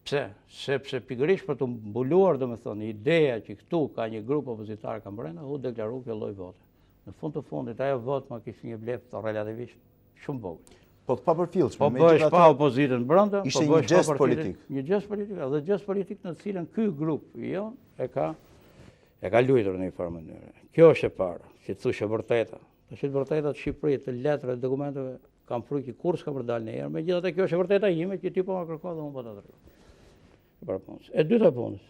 Pse? Sepse pikërisht për të mbuluar, domethënë, ideja që këtu ka një grup opozitar ka brenda, u deklaru kjo lloj vote. Në fund të fundit ajo votë më kishte një vlerë relativisht shumë vogël. Po të papërfillshme. Po bëhesh pa opozitën brenda, ishte një gjest politik. Një gjest politik, dhe gjest politik në cilën ky grup e ka luajtur në një farë mënyrë. Kjo është e para, që thoshë vërteta. Tash të vërtetat Shqipërisë të letrave të dokumenteve kam frikë që kur s'ka për dalë në herë, megjithatë kjo është e vërteta ime që ti po ma kërko dhe unë po ta tregoj. E dyta punës.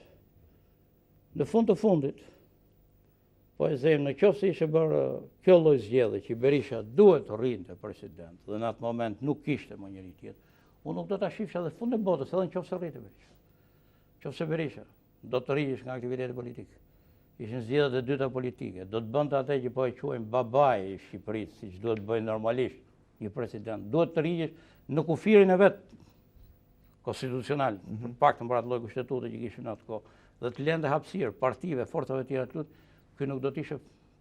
Në fund të fundit, po e them në qoftë se ishte bërë kjo lloj zgjedhje që Berisha duhet të rrinte president dhe në atë moment nuk kishte më njëri tjetër, unë nuk do ta shifsha edhe fund të botës, edhe në qoftë se rrinte Berisha. Qoftë se Berisha do të rrihesh nga aktiviteti politik. Ishin zgjedhjet e dyta politike, do të bënte atë që po e quajmë babai i Shqipërisë, siç duhet bëjë normalisht një president. Duhet të rrihesh në kufirin e vet konstitucional, për paktën për atë lloj kushtetuese që kishin atë kohë, dhe të lënde hapësirë partive, forcave të tjera të lutë, ky nuk do të ishte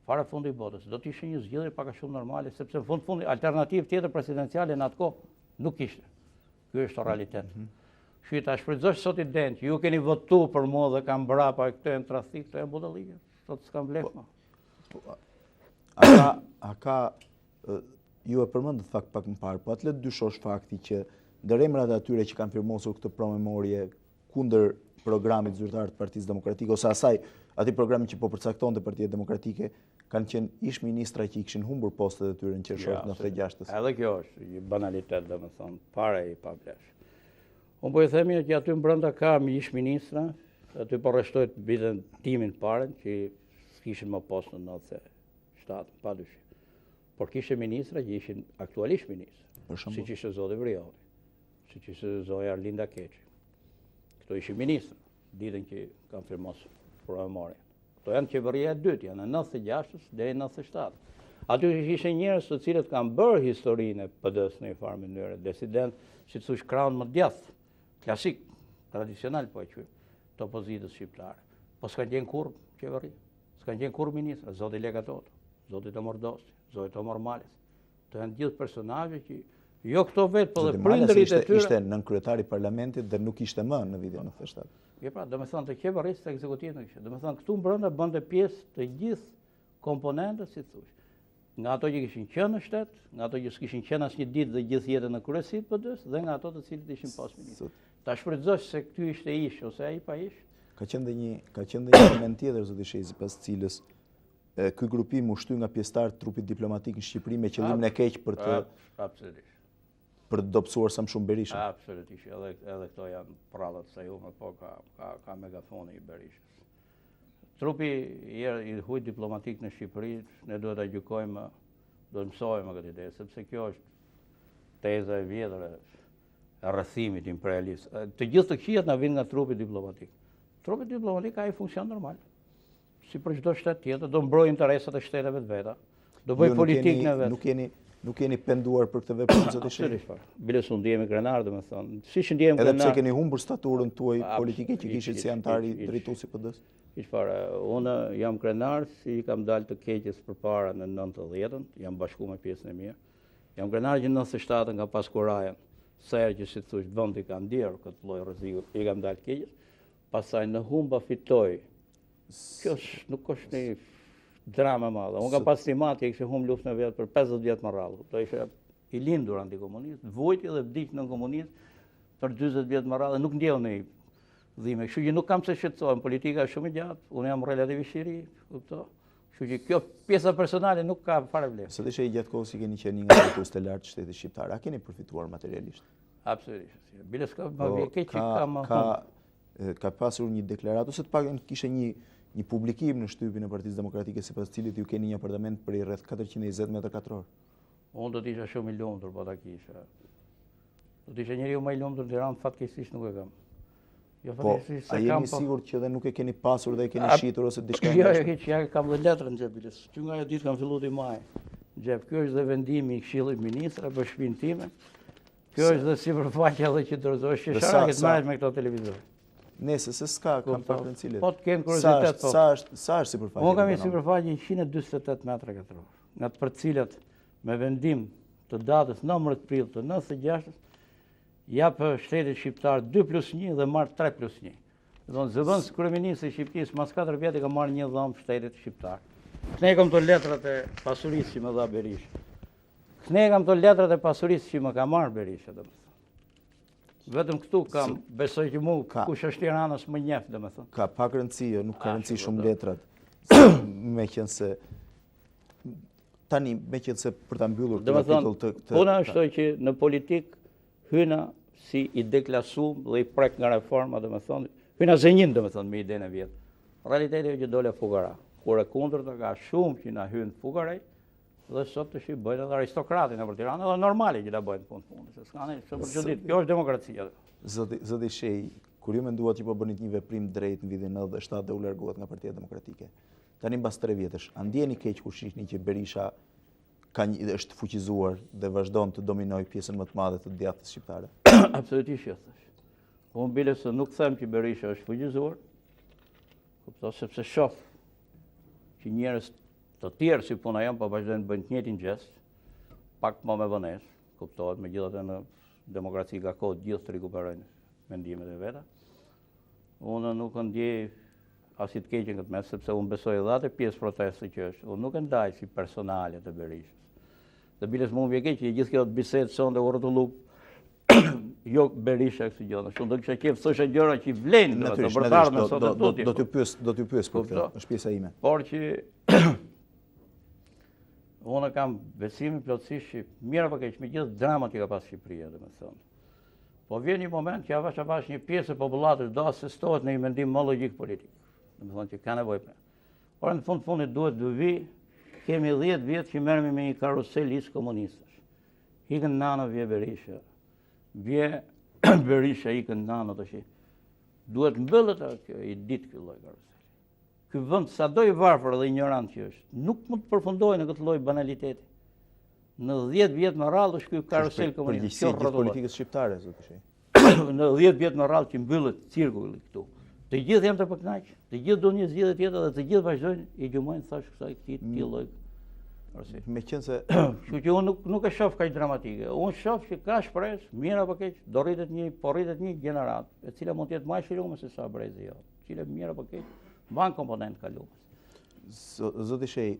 fare fundi i botës. Do të ishte një zgjedhje pak a shumë normale, sepse në fund alternativë tjetër presidenciale në atë kohë nuk kishte. Ky është realitet. Kështu ta shfrytëzosh sot idenë që ju keni votuar për mua dhe kam brapa këto janë tradhti, këto janë budallike. Sot s'kam vlef më. Ju e përmendët fakt pak më parë, po atë dyshosh fakti që ndër emrat e atyre që kanë firmosur këtë promemorje kundër programit zyrtar të Partisë Demokratike ose atij programi që po përcaktonte Partia Demokratike, kanë qenë ish ministra që i kishin humbur postet e tyre në qershor 96-s. Edhe kjo është një banalitet, domethënë, para i pavlesh. Unë po i themi që aty brenda ka ish ministra, aty po rreshtohet bitën timin parën që s'kishin më post në 97, padyshim. Por kishte ministra që ishin aktualisht ministra, siç ishte zoti Vrioli, siç ishte zoja Arlinda Keqi. Këto ishin ministra, ditën që kanë firmosur promemorjen. Këto janë qeveria e dytë, janë në 96 deri në 97. Aty ishin njerëz të cilët kanë bërë historinë e PD-s në një farë mënyrë, disident, si thosh krahun më djathtë, klasik, tradicional po e quajmë, të opozitës shqiptare. Po s'kan qenë kurrë qeveri, s'kan qenë kurrë ministra, zoti Legatoto, zoti Tomordosi, zoti Tomor Males. Të janë gjithë personazhe që jo këto vetë, po dhe prindërit e tyre. Ishte nën kryetari i parlamentit dhe nuk ishte më në vitin 97. Jo pra, domethënë të qeverisë të ekzekutivit nuk ishte. Domethënë këtu brenda bënte pjesë të gjithë komponentët, si thosh. Nga ato që kishin qenë në shtet, nga ato që s'kishin qenë asnjë ditë dhe gjithë jetën në kryesi të PD-s, dhe nga ato të cilët ishin pas ministrit. Ta shfrytëzosh se këty ishte ish ose ai pa ish. Ka qenë dhe një element tjetër, zoti Shehi, pas cilës ky grupim u shty nga pjesëtar të trupit diplomatik në Shqipëri me qëllimin e keq për të dobësuar sa më shumë Berishën. Absolutisht, edhe këto janë prallat sa ju, po ka megafoni i Berishës. Trupi i hujt diplomatik në Shqipëri, ne duhet ta gjykojmë, duhet mësojmë këtë ide, sepse kjo është teza e vjetër e rrethimit imperialist. Të gjithë të këqijat na vijnë nga trupi diplomatik. Trupi diplomatik ka një funksion normal. Si për çdo shtet tjetër, do mbrojë interesat e shteteve të veta, do bëj politikë në vetë. Nuk jeni penduar për këtë veprim zoti Shehi. Biles u ndjehemi krenar, domethënë. Siç ndjehem krenar. Edhe pse keni humbur staturën tuaj politike që kishit si antari drejtuesi i PD-s. Çfarë, unë jam krenar si kam dalë të keqes përpara në 90-ën, jam bashkuar me pjesën e mirë. Jam krenar që në 97 nga paskuraja, sa herë që si thosh vendi ka ndier këtë lloj rreziku, i kam dalë keqes. Pastaj në humba fitoj. Kjo nuk është një drama e madhe. Unë kam pas stimat që kishte humb luftën e vet për 50 vjet më radhë. Do ishte i lindur antikomunist, vujti dhe vdiq nën komunizëm për 40 vjet më radhë, nuk ndjeu në dhimbje. Kështu që nuk kam se shqetësohem, politika është shumë e gjatë, unë jam relativisht i ri, kupto. Kështu që kjo pjesa personale nuk ka fare vlerë. Sot ishte gjatë kohës që keni qenë një nga drejtuesit e lartë të shtetit shqiptar. A keni përfituar materialisht? Absolutisht. Biles ka më keq që ka pasur një deklaratë ose të paktën kishte një publikim në shtypin e Partisë Demokratike sipas cilit ju keni një apartament për rreth 420 metër katror. Unë do të isha shumë i lumtur po ta kisha. Do të isha njeriu më i lumtur në Tiranë, fatkeqësisht nuk e kam. Jo fatkeqësisht se kam. A jeni sigurt që edhe nuk e keni pasur dhe e keni shitur ose diçka? Jo, ja kam dhe letrën në xhep. Që nga ajo ditë kam filluar të maj. Xhep, ky është dhe vendimi i Këshillit Ministra për shtëpinë time. Kjo është dhe sipërfaqja edhe që dorëzohesh qeshara që të marrësh me këto televizor. Nëse se s'ka kam pak rëndësishme. Po të kem kuriozitet po. Sa është sipërfaqja? Unë kam një sipërfaqe 148 metra katror, nga të përcilat me vendim të datës 19 prill të 96 jap shtetit shqiptar 2+1 dhe marr 3+1. Do të zëvendës kryeministri i Shqipërisë mas 4 vjet ka marrë një dhomë shtetit shqiptar. Ne kam të letrat e pasurisë që më dha Berisha. Ne kam të letrat e pasurisë që më ka marrë Berisha, domethënë. Vetëm këtu kam, besoj që mu, kush është Tiranës më njeh, domethënë. Ka pak rëndësi, nuk ka rëndësi shumë letrat. Me qenë se Tani, me që se për ta mbyllur këtë kapitull të... Puna është që në politik hyna si i deklasum dhe i prek nga reforma, hyna zënjin, me idenë e vjetë. Realiteti është që dole fugara. Kur e kundërta ka shumë që na hynë fugarej, dhe sot të bëjnë edhe aristokratin në për Tiranë, edhe normali që ta bëjnë punë fundit. Kjo është demokracia. Zoti Shehi, kur ju menduat që po bënit një veprim drejt në vitin 97 dhe u larguat nga Partia Demokratike, tani mbas 3 vjetësh, a ndjeni keq kur shihni që Berisha është fuqizuar dhe vazhdon të dominoj pjesën më të madhe të djathtës shqiptare? Absolutisht jo. Unë bile se nuk them që Berisha është fuqizuar, sepse shoh që njerëz të tjerë si puna jam, po vazhdojnë bëjnë të njëjtin gjest, pak më me vonesë, kuptohet, megjithatë në demokraci ka kohë gjithë të rikuperojnë mendimet e veta. Unë nuk ndjej as i të keqen këtë mes, sepse unë besoj edhe atë pjesë proteste që është. Unë nuk e ndaj si personale të Berishës. Dhe biles më vje keq që gjithë kjo të bisedë sonde u rrotullu jo Berisha kësë gjëna. Shumë do kësha kjef thosha gjëra që i vlenë do t'ju pyes për këtë, është pjesa ime. Por që unë kam besimin plotësisht që mira për keq me gjithë dramat që ka pas Shqipëria, po vjen një moment që avash një pjesë e popullatës do asistohet në një mendim më logjik politik. Që ka nevojë për. Por në fundit duhet të vi, kemi 10 vjetë që merremi me një karusel is komunistësh. Ikën nano vje Berisha. Vje Berisha ikën nano të shi. Duhet mbëllët i ditë kjo lloj karusel. Ky vend sado i varfër dhe ignorant që është, nuk mund të përfundojë në këtë lloj banaliteti. Në 10 vjet në radhë është ky karusel komunist. Kjo rrotull politikës shqiptare, zoti Shehi. Në 10 vjet në radhë që mbyllet cirkulli këtu. Të gjithë janë të përknaq, të gjithë do një zgjidhje tjetër dhe të gjithë vazhdojnë i gjumojnë thash kësaj këtij lloj. Meqense, kështu që unë nuk e shoh kaq dramatike. Unë shoh që ka shpresë, mirë apo keq, do rritet një gjenerat, e cila mund të jetë më e shëruar se sa brezi jo. Cila mirë apo keq, mban komponent kalues. Zoti Shehi,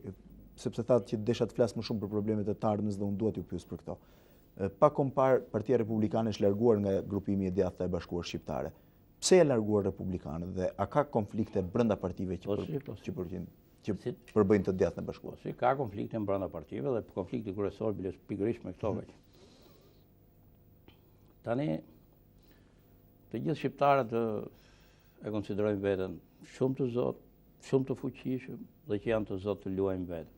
sepse thatë që desha të flas më shumë për problemet e të ardhmës dhe unë dua t'ju pyes për këto. Pa kompar, Partia Republikane është larguar nga grupimi e djathta e bashkuar shqiptare. Pse e larguar republikanët dhe a ka konflikte brenda partive që përbëjnë të djathtën e bashkuar? Si ka konflikte brenda partive dhe konflikti kryesor bile pikërisht me këto veç. Tani të gjithë shqiptarët e konsiderojnë veten shumë të zot, shumë të fuqishëm dhe që janë të zot të luajnë veten.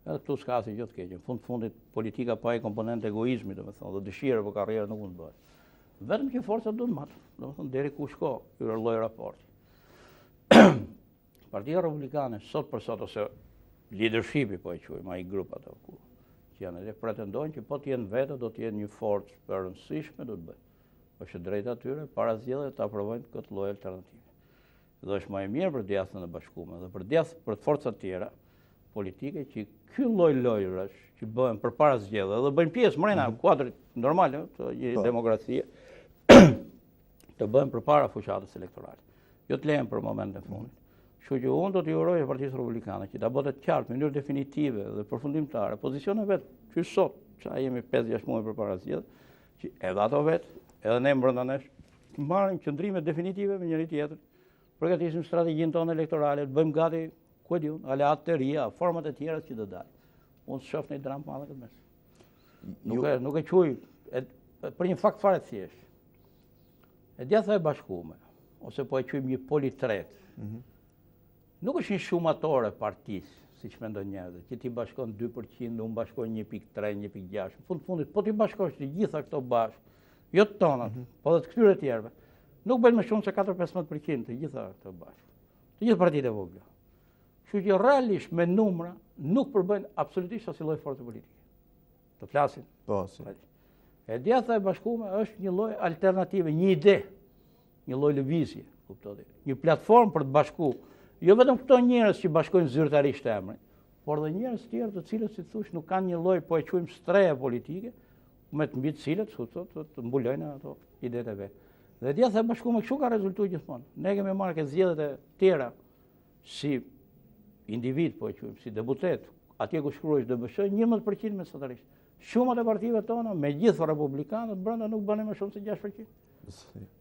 Edhe këtu s'ka asnjë gjë të keqe. Në fundit politika pa e komponent egoizmi, dhe dëshira për karrierë nuk mund të bëhet. Vetëm që forcat duhet matë, deri ku shko, ky lloj raporti. Partia Republikane sot për sot ose leadershipi po e quajmë, ai grup ato që janë edhe pretendojnë që po të jenë vetë do të jenë një forcë e rëndësishme do të bëjnë. Është drejt atyre para zgjedhjeve të aprovojnë këtë lloj alternative. Dhe është më e mirë për djathtën e bashkuar dhe për forcat tjera politike që ky lloj lojrash që bëhen përpara zgjedhjeve dhe bëjnë pjesë mrena kuadrit normal të demokracisë të bëhen përpara fuqishatës elektorale. Jo të lehen për momentin e fundit. Kështu që unë do t'i uroj Partisë Republikane që ta bëte të qartë në mënyrë definitive dhe përfundimtare pozicionet vet që sot, që jemi 5-6 muaj përpara zgjedhjeve, që edhe ato vet, edhe ne brenda nesh, marrim qëndrime definitive me njëri tjetrin, përgatisim strategjinë tonë elektorale, të bëjmë gati ku e diun, aleat të rria, format e tjera që do dalin. Unë shoh në dram madhe këtë mes. Nuk e quaj për një fakt fare të thjeshtë. E djathta e bashkuar, ose po e quajmë një tretë. Nuk është një shumatore partisë, siç mendon njerëzit, që ti bashkon 2%, unë bashkoj 1.3, 1.6. Në fundit, po ti bashkosh të gjitha këto bashkë, jo të tonat, po dhe të këtyre tjerëve, nuk bëjnë më shumë se 4-15% të gjitha këto bashkë. Të gjithë partitë e vogla. Kështu që realisht me numra nuk përbëjnë absolutisht asnjë lloj force politike. Të flasin. Po, si. E djathta e bashkuar është një lloj alternative, një ide, një lloj lëvizje, kuptohet? Një platformë për të bashkuar. Jo vetëm këto njerëz që bashkojnë zyrtarisht emrin, por dhe njerëz tjerë të cilët, si thosh, nuk kanë një lloj, po e quajmë strehe politike, me të mbi të cilët të mbulojnë ato idetë e vet. Dhe djathta e bashkuar kështu ka rezultuar gjithmonë. Ne kemi marrë këtë zgjedhjet e tjera si individ, po e quajmë, si deputet, atje ku shkruaj DBSH 11% mesatarisht. Shumat e partive tona, me gjithë republikanët, brenda nuk bënë më shumë se 6%.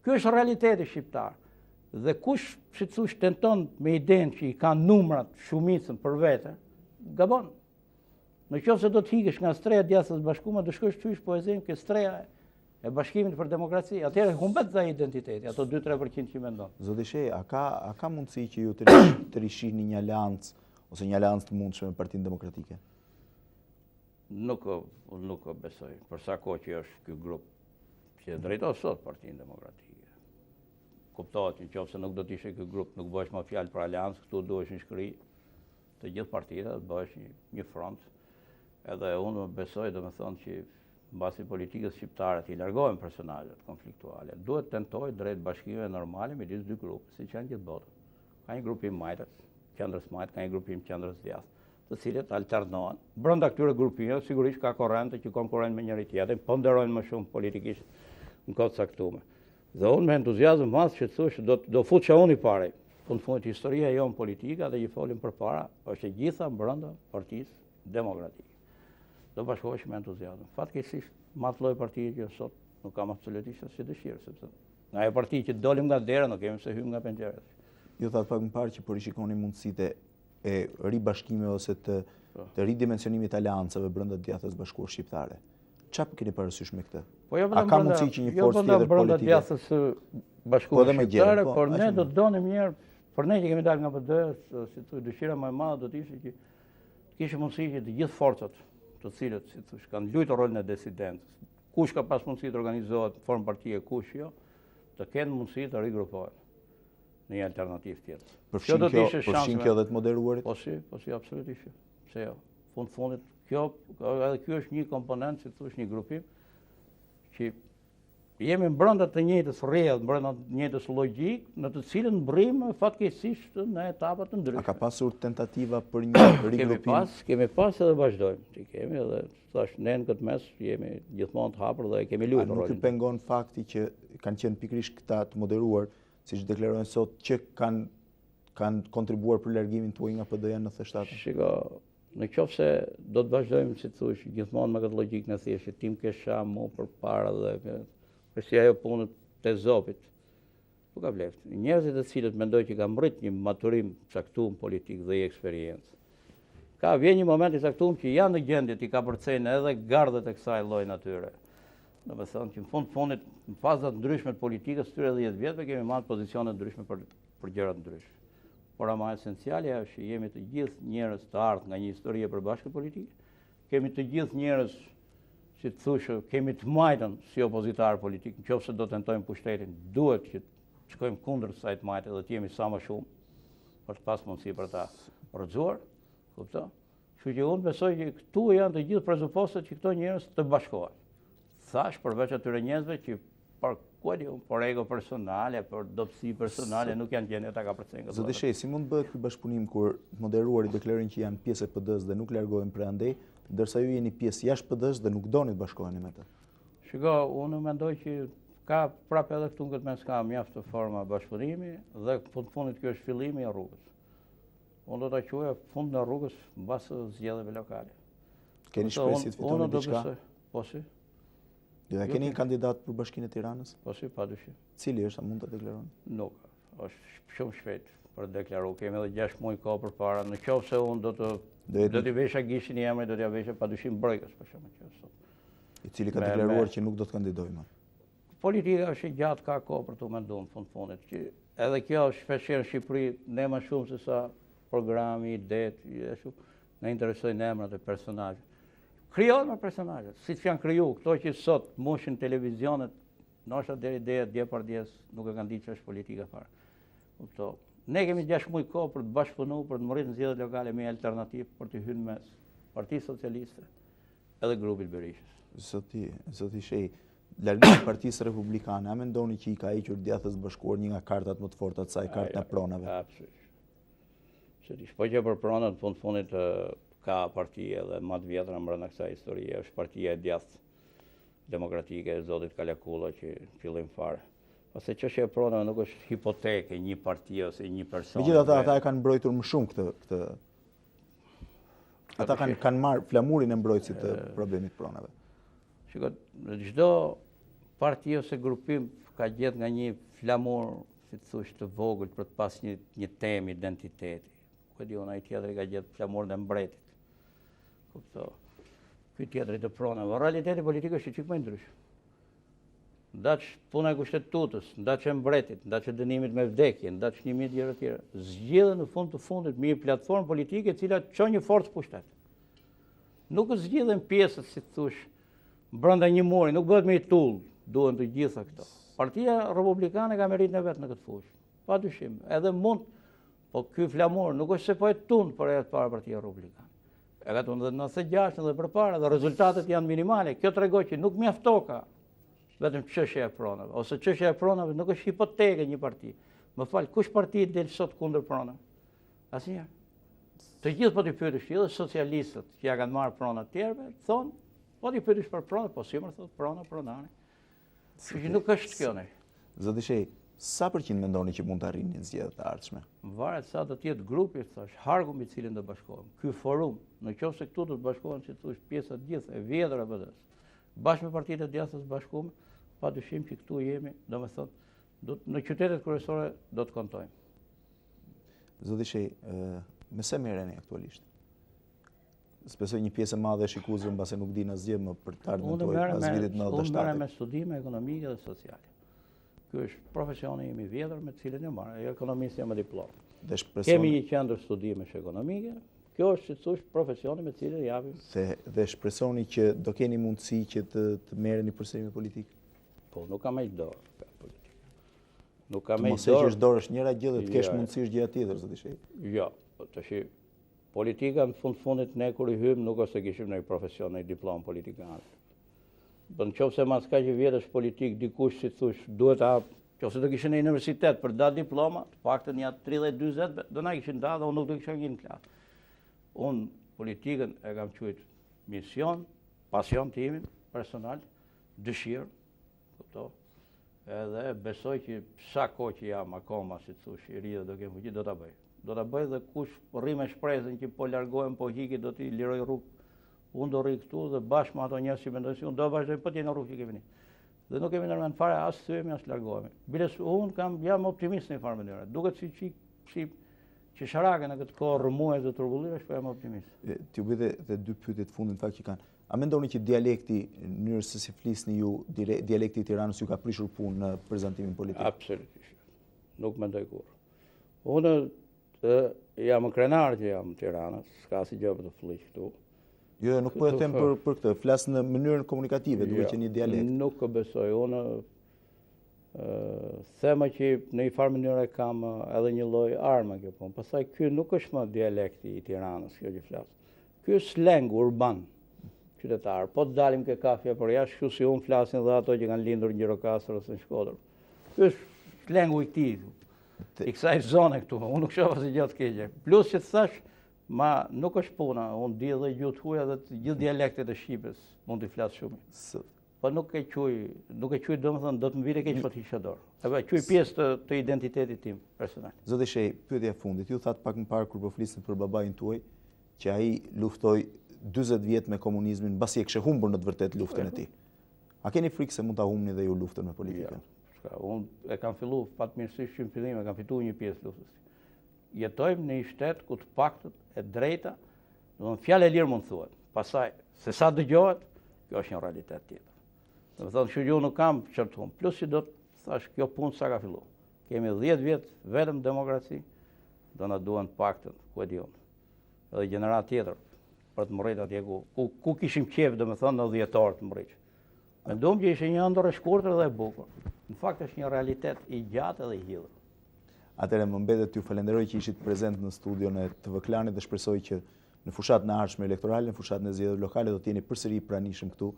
Ky është realiteti shqiptar. Dhe kush, si të thush, tenton me idenë që i kanë numrat shumicën për vete, gabon. Në qoftë se do të hikesh nga streja e djathtës bashkuar, do shkosh ty poezinë ke streja e bashkimit për demokraci, atëherë humbet dha identiteti, ato 2-3% që mendon. Zoti Shehi, a ka mundësi që ju të rishihni një aleancë ose një aleancë të mundshme me Partinë Demokratike? Nuk besoj, për sa kohë që është ky grup që drejton sot Partinë Demokratike. Kuptohet që nëse nuk do të ishte ky grup, nuk bëhesh më fjalë për aleancë, këtu duhesh një shkri të gjithë partitë, të bëhesh një front. Edhe unë besoj, domethënë që mbasi politikës shqiptare të i largohen personazhet konfliktuale, duhet tentoj drejt bashkimeve normale midis dy grupe, siç janë gjithë botën. Ka një grupim majtës, qendrës majtë, ka një grupim qendrës djathtë, të cilët alternohen. Brenda këtyre grupimeve sigurisht ka korrente që konkurrojnë me njëri tjetrin, ponderojnë më shumë politikisht në kohë të caktuar. Dhe unë me entuziazëm madh që thosh do futja unë i parë. Në fund historia jonë politika dhe që folim përpara është e gjitha brenda Partisë Demokratike. Do bashkohesh me entuziazëm. Fatkeqësisht, ma të lloj partie që sot nuk kam absolutisht asnjë dëshirë, sepse nga ajo parti që dolim nga dera, nuk kemi se hym nga pengjera. Ju thatë pak më parë që po rishikoni mundësitë e ribashkimeve ose të ridimensionimit të aleancave brenda djathtës bashkuar shqiptare. Çfarë keni parasysh me këtë? A ka mundësi që një forcë tjetër politike? Jo, djathtës bashkuar shqiptare, por ne do të donim një herë, për ne që kemi dalë nga PD-ja, si thuaj, dëshira më e madhe do të ishte që kishte mundësi që të gjithë forcat të cilët, si thush, kanë luajtur rolin e disidentës, kush ka pas mundësi të organizohet në formë partie, kush jo, të kenë mundësi të rigrupohen në një alternativë tjetër. Përfshin kjo dhe të moderuarit? Po si, absolutisht. Pse jo? Fundit, edhe ky është një komponent, si thush, një grupim që jemi brenda të njëjtës rrjedh, brenda të njëjtës logjik, në të cilën mbrim fatkeqësisht në etapa të ndryshme. A ka pasur tentativa për një rigrupim? Kemi pas edhe vazhdojmë. Kemi edhe, thash, ne në këtë mes jemi gjithmonë të hapur dhe kemi luajtur rolin. Nuk ju pengon fakti që kanë qenë pikërisht këta të moderuar, siç deklarojnë sot, që kanë kontribuar për largimin tuaj nga PD-ja në 97? Shiko, në qoftë se do të vazhdojmë, si thush, gjithmonë me këtë logjikë në thjeshtë, tim kesha mu përpara dhe si ajo punët të zopit. Nuk ka vleftë. Njerëzit e cilët mendoj që ka mbrit një maturim caktuar politik dhe eksperiencë. Vjen një moment i caktuar që janë në gjendje të i ka përcejnë edhe gardhet e kësaj lloji natyre. Domethënë që në fundit në faza të ndryshme të politikës tyre 10 vjetëve kemi marrë pozicione ndryshme për gjëra të ndryshme. Por ama esenciale është që jemi të gjithë njerëz të ardhur nga një histori e përbashkët politike. Kemi të gjithë njerëz, si të thushë, kemi të majtën si opozitarë politikë, nëse do të tentojmë pushtetin, duhet që të shkojmë kundër kësaj të majtë dhe të jemi sa më shumë për të pas mundësi për ta rrëzuar, kupto? Kështu që unë besoj që këtu janë të gjithë presupostët që këto njerëz të bashkohen. Thash përveç atyre njerëzve që për ego personale, për dobësi personale nuk janë gjendje ta ka përcejnë këtë. Zoti Shehi, si mund bëhet ky bashkëpunim kur moderuarit deklarojnë që janë pjesë e PD-s dhe nuk largohen prej andej, ndërsa ju jeni pjesë jashtë PD-s dhe nuk doni të bashkoheni me të? Shiko, unë mendoj që ka prapë edhe këtu në këtë mes ka mjaft të forma bashkëpunimi dhe fundit kjo është fillimi i rrugës. Unë do ta quaja fund në rrugës mbas zgjedhjeve lokale. Keni shpresë të fitoni diçka? Po si. Do ta keni një kandidat për Bashkinë e Tiranës? Po si, padyshim. Cili është, a mund ta deklaroni? Nuk, është shumë shpejt për të deklaruar. Kemi edhe 6 muaj kohë përpara. Në qoftë se unë do t'i vesha gishin i emrit, do t'ja vesha padyshim Brojkës, për shembull. I cili ka deklaruar që nuk do të kandidojë më. Politika është e gjatë, ka kohë për të menduar në fundit. Edhe kjo shpeshherë në Shqipëri ne më shumë se sa programi, idetë, na interesojnë emrat e personazheve. Krijohen me personazhet, siç janë krijuar, këto që sot mushin televizionet, ndoshta deri dje par djes nuk e kanë ditë ç'është politika fare. Kupto. Ne kemi 6 muaj kohë për të bashkëpunuar, për të marrë zgjedhjet lokale me alternativë për të hyrë mes Partisë Socialiste edhe grupit Berishës. Zoti Shehi, largimi i Partisë Republikane, a mendoni që i ka hequr djathtës bashkuar një nga kartat më të forta të saj, karta e pronave? Absolutisht. Po që për pronat fundit ka partia dhe më të vjetra brenda kësaj historie, është partia e djathtë demokratike e zotit Kalakulla që fillim fare. Pastaj çështja e pronave nuk është hipoteke një partie ose një person. Megjithatë ata e kanë mbrojtur më shumë këtë. Ata kanë marrë flamurin e mbrojtësit të problemit pronave. Shikoj, çdo parti ose grupim ka gjetë nga një flamur, si të thosh, të vogël për të pas një temë identiteti. Ku di unë ai tjetri ka gjetë flamurin e mbretit. kupto. Ky tjetri të pronave. Realiteti politik është çik më ndryshe. Ndaç puna e kushtetutës, ndaç e mbretit, ndaç e dënimit me vdekje, ndaç 1000 gjëra tjera. Zgjedhen në fund të fundit me një platformë politike e cila çon një forcë pushtet. Nuk zgjidhen pjesët, si thosh, brenda një muri, nuk bëhet me i tull, duhen të gjitha këto. Partia Republikane ka meritën e vet në këtë fushë. Padyshim, edhe mund, po ky flamur nuk është se po e tund për herë të parë Partia Republikane. E ka tunë dhe në 96 dhe përpara, dhe rezultatet janë minimale. Kjo tregoj që nuk mjaftoka vetëm çështja e pronave, ose çështja e pronave nuk është hipoteke një parti. Më fal, kush parti del sot kundër pronave? Asnjëherë. Të gjithë po t'i pyetësh, edhe socialistët që ja kanë marrë pronat tjerëve, thonë, po t'i pyetësh për pronat, po si më thotë prona pronane. Që nuk është kjo ne. Zoti Shehi, sa përqind mendoni që mund të arrini në zgjedhjet e ardhshme? Varet sa do të jetë grupi, thash, hargu mbi cilin do bashkohem. Ky forum, nëse këtu do të bashkohen, si thosh, pjesa të gjitha e vjedhra BD-s, bashkë me partitë e djathtës bashkuar, padyshim që këtu jemi, domethënë, në qytetet kryesore do të kontojmë. Zoti Shehi, me se merreni aktualisht? Spesoj një pjesë e madhe e shikuesve mbase nuk din asgjë më për të ardhmen tuaj pas vitit 97. Unë merrem me studime ekonomike dhe sociale. Ky është profesioni im i vjetër me të cilin e marr, ekonomist jam me diplomë. Kemi një qendër studimesh ekonomike. Kjo është, si thosh, profesioni me të cilin japim. Dhe shpresoni që do keni mundësi që të merreni përsëri me politikë? Po, nuk kam aq dorë politikë. Nuk kam aq dorë. Mos e që është dorë është njëra gjë dhe të kesh mundësi është gjëja tjetër, zoti Shehi. Jo, tash politika në fundit ne kur i hym nuk është se kishim ndonjë profesion, ndonjë diplomë politikan. Po nëse mas kaq vjetësh politik dikush, si thosh, duhet ta, nëse do kishin në universitet për datë diploma, të paktën ja 30-40 do na kishin dalë dhe unë nuk do kisha një klasë. Unë politikën e kam quajtur mision, pasion timin personal, dëshirë, kupto. Edhe besoj që sa kohë që jam akoma, si thosh, i ri dhe do kem fuqi, do ta bëj. Do ta bëj dhe kush rri me shpresën që po largohem, po hiki, do t'i liroj rrugë. Unë do rri këtu dhe bashkë me ato njerëz që mendojnë si unë do vazhdoj po t'jeni në rrugë që kemi ne. Dhe nuk kemi ndërmend fare as thyemi as largohemi. Biles unë jam optimist në një farë mënyrë. Duket si që sharake në këtë kohë rrëmues dhe turbullirash, po jam optimist. T'ju bëj dhe dy pyetje të fundit fakt që kanë. A mendoni që dialekti, në mënyrë se si flisni ju, dialekti i Tiranës ju ka prishur punë në prezantimin politik? Absolutisht. Nuk mendoj kurrë. Unë jam krenar që jam Tiranës, s'ka si gjë për të fliq këtu. Jo, nuk po e them për këtë, flas në mënyrën komunikative, duhet që një dialekt. Nuk e besoj, unë thema që në një farë mënyrë kam edhe një lloj arme kjo punë. Pastaj ky nuk është më dialekti i Tiranës, kjo që flas. Ky është slang urban qytetar. Po të dalim ke kafe për jashtë, kështu si unë flasin dhe ato që kanë lindur në Gjirokastër ose në Shkodër. Ky është slangu i këtij. I kësaj zone këtu, unë nuk shoh asgjë të keqe. Plus që thash, ma nuk është puna, unë di edhe gjuhë të huaja dhe të gjithë dialektet e Shqipës mund t'i flas shumë. Po nuk e quaj domethënë do të më vite keq po të hisha dorë. Apo quaj pjesë të identitetit tim personal. Zoti Shehi, pyetja e fundit. Ju thatë pak më parë kur po flisni për babain tuaj, që ai luftoi 40 vjet me komunizmin, mbasi e kishte humbur në të vërtetë luftën e tij. A keni frikë se mund ta humbni dhe ju luftën me politikën? Unë e kam filluar fatmirësisht që në fillim e kam fituar një pjesë luftës. Jetojmë në një shtet ku të paktën e drejta, domethënë fjalë e lirë mund thuhet. Pastaj se sa dëgohet, kjo është një realitet tjetër. Domethënë që unë nuk kam çertuar. Plus që do të thash kjo punë sa ka filluar. Kemi 10 vjet vetëm demokraci, do na duan të paktën, ku e di unë. Edhe gjenerat tjetër për të mërrit atje ku kishim qef, domethënë në 10 orë të mërrit. Mendom që ishte një ëndër e shkurtër dhe e bukur. Në fakt është një realitet i gjatë dhe i hidhur. Atëherë më mbetet t'ju falenderoj që ishit prezent në studion e tvklanit dhe shpresoj që në fushatën e ardhshme elektorale, në fushatën e zgjedhjeve lokale do të jeni përsëri i pranishëm këtu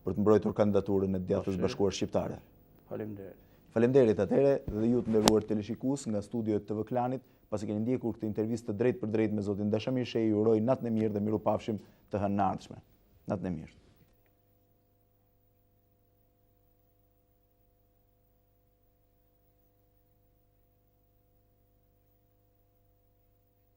për të mbrojtur kandidaturën e djathtës bashkuar shqiptare. Faleminderit. Faleminderit atëherë dhe ju të nderuar teleshikues nga studio e tvklanit, pasi keni ndjekur këtë intervistë drejt për drejt me zotin Dashamir Shehi, ju uroj natën e mirë dhe mirupafshim të hënë ardhshme. Natën e mirë.